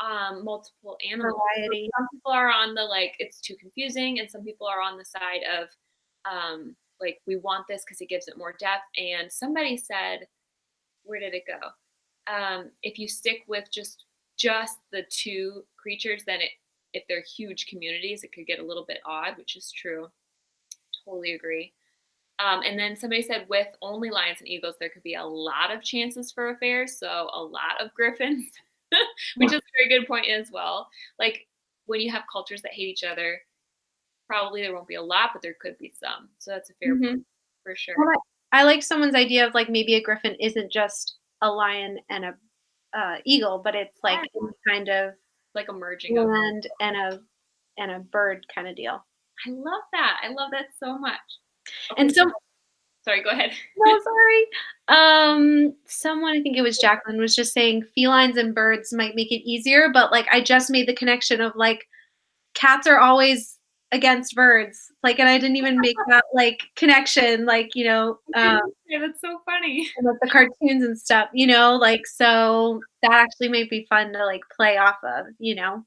multiple animals. So variety. some people are on the like it's too confusing, and some people are on the side of like we want this because it gives it more depth. And somebody said, where did it go? If you stick with just the two creatures, then it if they're huge communities, it could get a little bit odd, which is true. Totally agree. And then somebody said with only lions and eagles, there could be a lot of chances for affairs. So a lot of griffins, which is a very good point as well. Like when you have cultures that hate each other, probably there won't be a lot, but there could be some. So that's a fair Mhm. point for sure. Well, I like someone's idea of like maybe a griffin isn't just a lion and a eagle, but it's like Yeah, any kind of like a merging of. land and a bird kind of deal. I love that. I love that so much. Okay, And so so sorry, go ahead. no, sorry. Someone, I think it was Jacqueline, was just saying felines and birds might make it easier, but like I just made the connection of like cats are always against birds. Like, and I didn't even make that like connection, like, Yeah, that's so funny. and like the cartoons and stuff, like so that actually might be fun to like play off of. Yeah.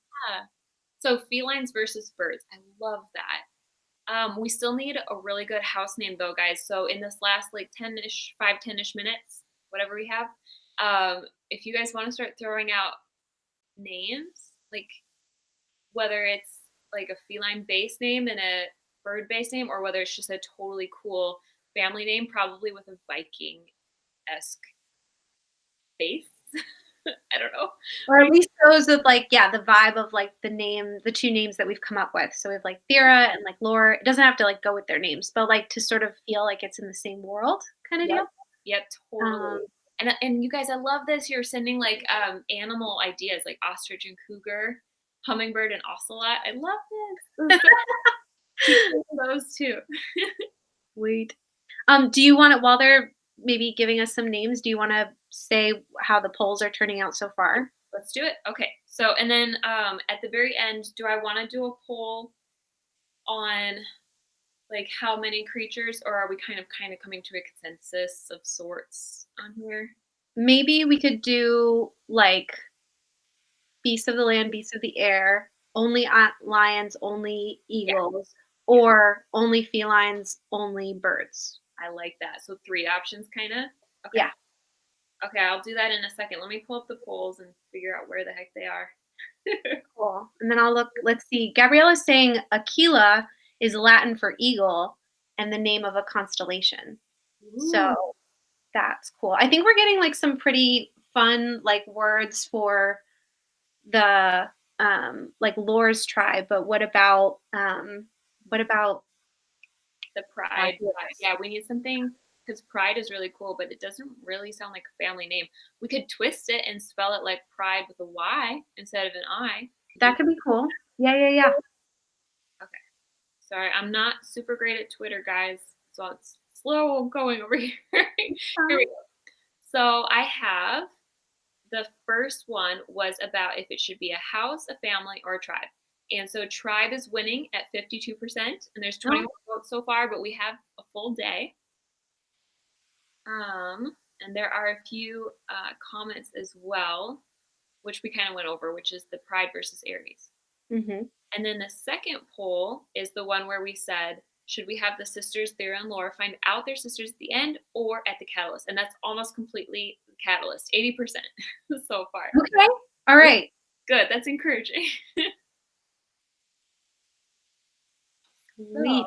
So felines versus birds. I love that. We still need a really good house name though, guys. So in this last like 10-ish, 5, 10-ish minutes, whatever we have, if you guys want to start throwing out names, like whether it's like a feline based name and a bird based name, or whether it's just a totally cool family name, probably with a Viking esque base. I don't know. Or at least those with like, yeah, the vibe of like the two names that we've come up with. So we have like Thera and like Lore. It doesn't have to like go with their names, but like to sort of feel like it's in the same world kind of Yep. deal. Yep, totally. Um, And you guys, I love this. You're sending like animal ideas like ostrich and cougar, hummingbird and ocelot. I love this. Keep doing those too. Wait. Do you want to, while they're maybe giving us some names, do you want to say how the polls are turning out so far? Let's do it. Okay. So and then at the very end, do I want to do a poll on like how many creatures, or are we kind of coming to a consensus of sorts on here? Maybe we could do like beasts of the land, beasts of the air, only lions, only Yeah. eagles, Yeah. or only felines, only birds. I like that. So 3 options kind of. Okay. Yeah. Okay, I'll do that in a second. Let me pull up the polls and figure out where the heck they are. Cool. And then I'll look, let's see. Gabrielle is saying Aquila is Latin for eagle and the name of a constellation. Ooh. So that's cool. I think we're getting like some pretty fun like words for the like Lore's tribe, but what about The pride. Yeah, we need something because pride is really cool, but it doesn't really sound like a family name. We could twist it and spell it like pride with a Y instead of an I. that could be cool. Yeah. Okay. Sorry, I'm not super great at Twitter, guys, so it's slow going over here. Here we go. So I have the first one was about if it should be a house, a family, or a tribe. And so tribe is winning at 52%, and there's 21 votes so far, but we have a full day. And there are a few comments as well, which we kind of went over, which is the pride versus Aries. Mm-hmm. And then the second poll is the one where we said, should we have the sisters, Thera and Laura, find out their sisters at the end or at the catalyst? And that's almost completely the catalyst, 80% so far. Okay. All right. Good. That's encouraging. Sweet.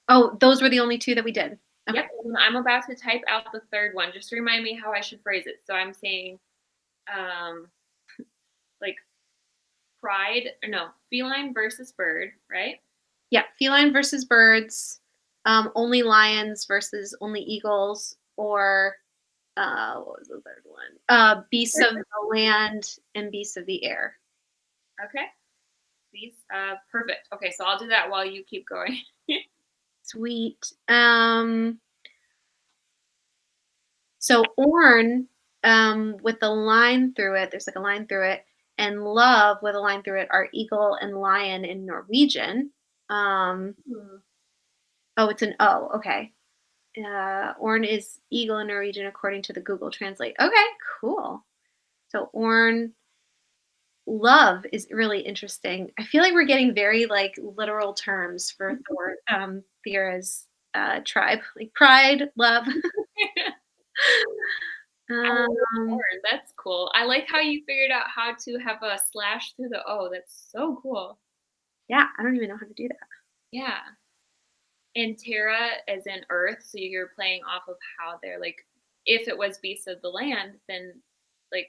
Oh, those were the only two that we did. Okay. Yep. And I'm about to type out the third one. Just to remind me how I should phrase it. So I'm saying, like pride, or no, feline versus bird, right? Yeah, feline versus birds, only lions versus only eagles, or what was the third one? Beasts of the land and beasts of the air. Okay. These, perfect. Okay, so I'll do that while you keep going. Sweet. So Orn, with the line through it, there's like a line through it, and love with a line through it are eagle and lion in Norwegian. Oh, it's an O. Okay. Orn is eagle in Norwegian according to the Google Translate. Okay, cool. So Orn, love is really interesting. I feel like we're getting very like literal terms for Thera's tribe, like pride, love. That's cool. I like how you figured out how to have a slash through the O. That's so cool. Yeah, I don't even know how to do that. Yeah. And Terra as in Earth, so you're playing off of how they're like, if it was Beasts of the Land, then like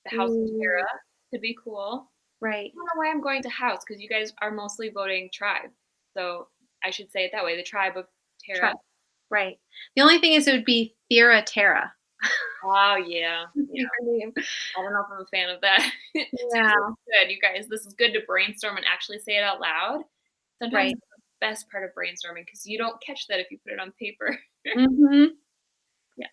the House of Terra could be cool. Right. I don't know why I'm going to house because you guys are mostly voting tribe. So I should say it that way, the tribe of Terra. Tribe. Right. The only thing is it would be Thera Terra. Oh yeah. Yeah. I don't know if I'm a fan of that. Yeah. Good, you guys. This is good to brainstorm and actually say it out loud. Sometimes Right. it's the best part of brainstorming because you don't catch that if you put it on paper. Mm-hmm. Yeah.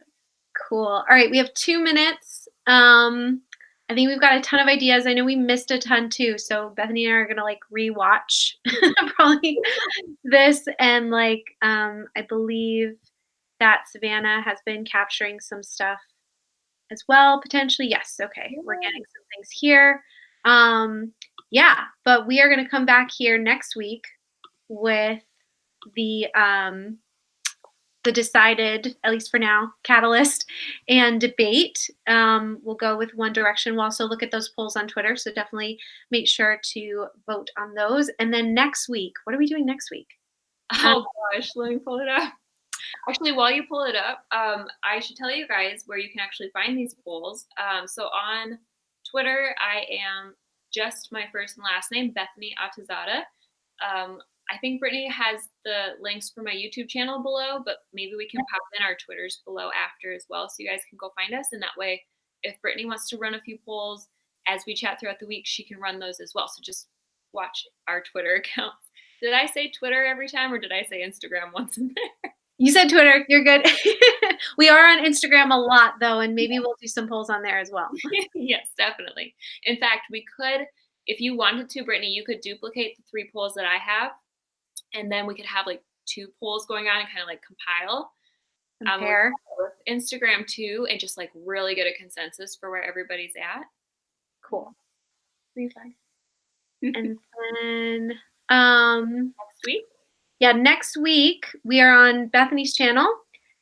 Cool. All right, we have 2 minutes. I think we've got a ton of ideas. I know we missed a ton too. So Bethany and I are gonna like rewatch probably this, and like I believe that Savannah has been capturing some stuff as well, potentially. Yes, okay. We're getting some things here. Yeah, but we are gonna come back here next week with the decided, at least for now, catalyst and debate. We'll go with One Direction. We'll also look at those polls on Twitter, so definitely make sure to vote on those. And then next week, what are we doing next week? Oh gosh, let me pull it up. Actually, while you pull it up, I should tell you guys where you can actually find these polls. So on Twitter, I am just my first and last name, Bethany Atazada. I think Brittany has the links for my YouTube channel below, but maybe we can pop in our Twitters below after as well, so you guys can go find us. And that way, if Brittany wants to run a few polls as we chat throughout the week, she can run those as well. So just watch our Twitter accounts. Did I say Twitter every time, or did I say Instagram once in there? You said Twitter. You're good. We are on Instagram a lot, though, and maybe we'll do some polls on there as well. Yes, definitely. In fact, we could, if you wanted to, Brittany, you could duplicate the 3 polls that I have, and then we could have like 2 polls going on and kind of like compile. Compare. With Instagram too, and just like really get a consensus for where everybody's at. Cool. 3, 5. And then Next week? yeah, next week we are on Bethany's channel,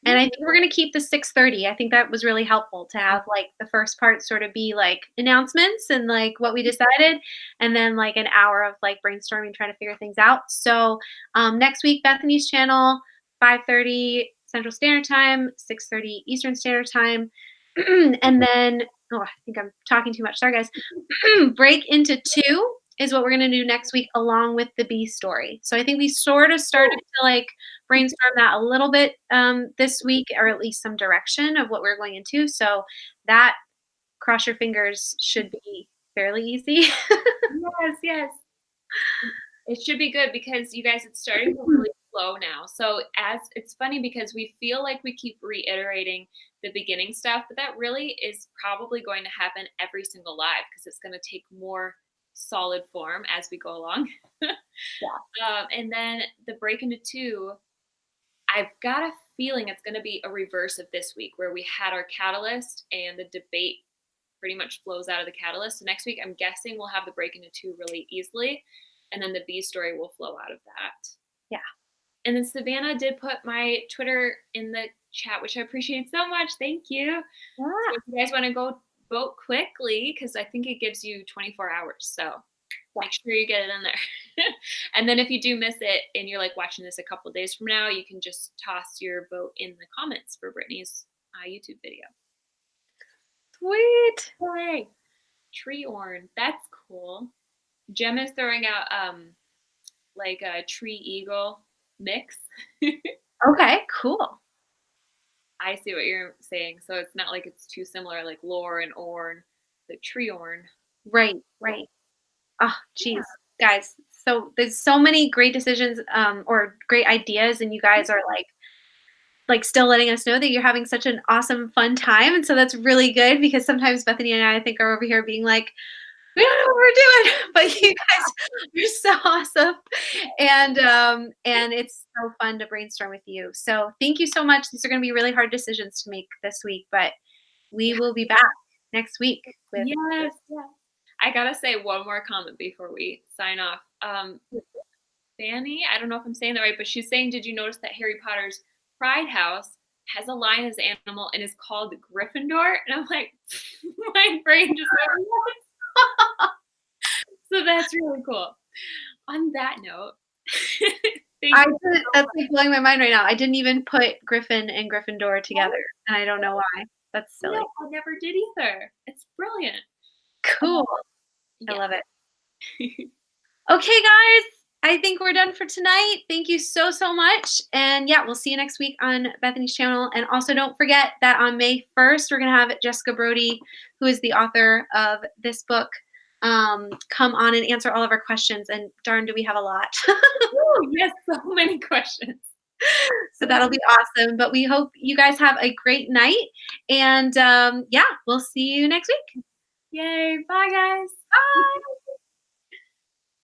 And I think we're gonna keep the 6:30. I think that was really helpful to have, like, the first part sort of be, like, announcements and, like, what we decided, and then, like, an hour of, like, brainstorming, trying to figure things out. So, next week, Bethany's channel, 5:30 Central Standard Time, 6:30 Eastern Standard Time. And then oh, I think I'm talking too much. Sorry, guys. Break into 2 is what we're gonna do next week along with the B story. So I think we sort of started to, like, brainstorm that a little bit, this week, or at least some direction of what we're going into. So that, cross your fingers, should be fairly easy. Yes, yes. It should be good because you guys, it's starting to really flow now. So as it's funny because we feel like we keep reiterating the beginning stuff, but that really is probably going to happen every single live because it's going to take more solid form as we go along. And then the break into 2, I've got a feeling it's going to be a reverse of this week where we had our catalyst and the debate pretty much flows out of the catalyst. So next week, I'm guessing we'll have the break into 2 really easily. And then the B story will flow out of that. Yeah. And then Savannah did put my Twitter in the chat, which I appreciate so much. Thank you. Yeah. So if you guys want to go vote quickly, because I think it gives you 24 hours. So make sure you get it in there. And then if you do miss it and you're like watching this a couple days from now, you can just toss your vote in the comments for Brittany's YouTube video. Sweet. Hooray. Tree Orn. That's cool. Jem is throwing out like a tree eagle mix. Okay, cool. I see what you're saying. So it's not like it's too similar, like lore and orn, the tree orn. Right, right. Oh, geez, guys. So there's so many great decisions, or great ideas, and you guys are like still letting us know that you're having such an awesome, fun time. And so that's really good because sometimes Bethany and I think are over here being like, we don't know what we're doing, but you guys are so awesome. And it's so fun to brainstorm with you. So thank you so much. These are going to be really hard decisions to make this week, but we will be back next week with yes. I gotta say one more comment before we sign off. Fanny, I don't know if I'm saying that right, but she's saying, did you notice that Harry Potter's Pride House has a lion as animal and is called Gryffindor? And I'm like, my brain just went, what? So that's really cool. On that note, that's like blowing my mind right now. I didn't even put Griffin and Gryffindor together, and I don't know why. That's silly. No, I never did either. It's brilliant. Cool. I love it. Okay, guys. I think we're done for tonight. Thank you so, so much. And yeah, we'll see you next week on Bethany's channel. And also don't forget that on May 1st, we're going to have Jessica Brody, who is the author of this book, come on and answer all of our questions. And darn, do we have a lot. Ooh, yes, so many questions. So that'll be awesome. But we hope you guys have a great night. And yeah, we'll see you next week. Yay. Bye, guys. Bye.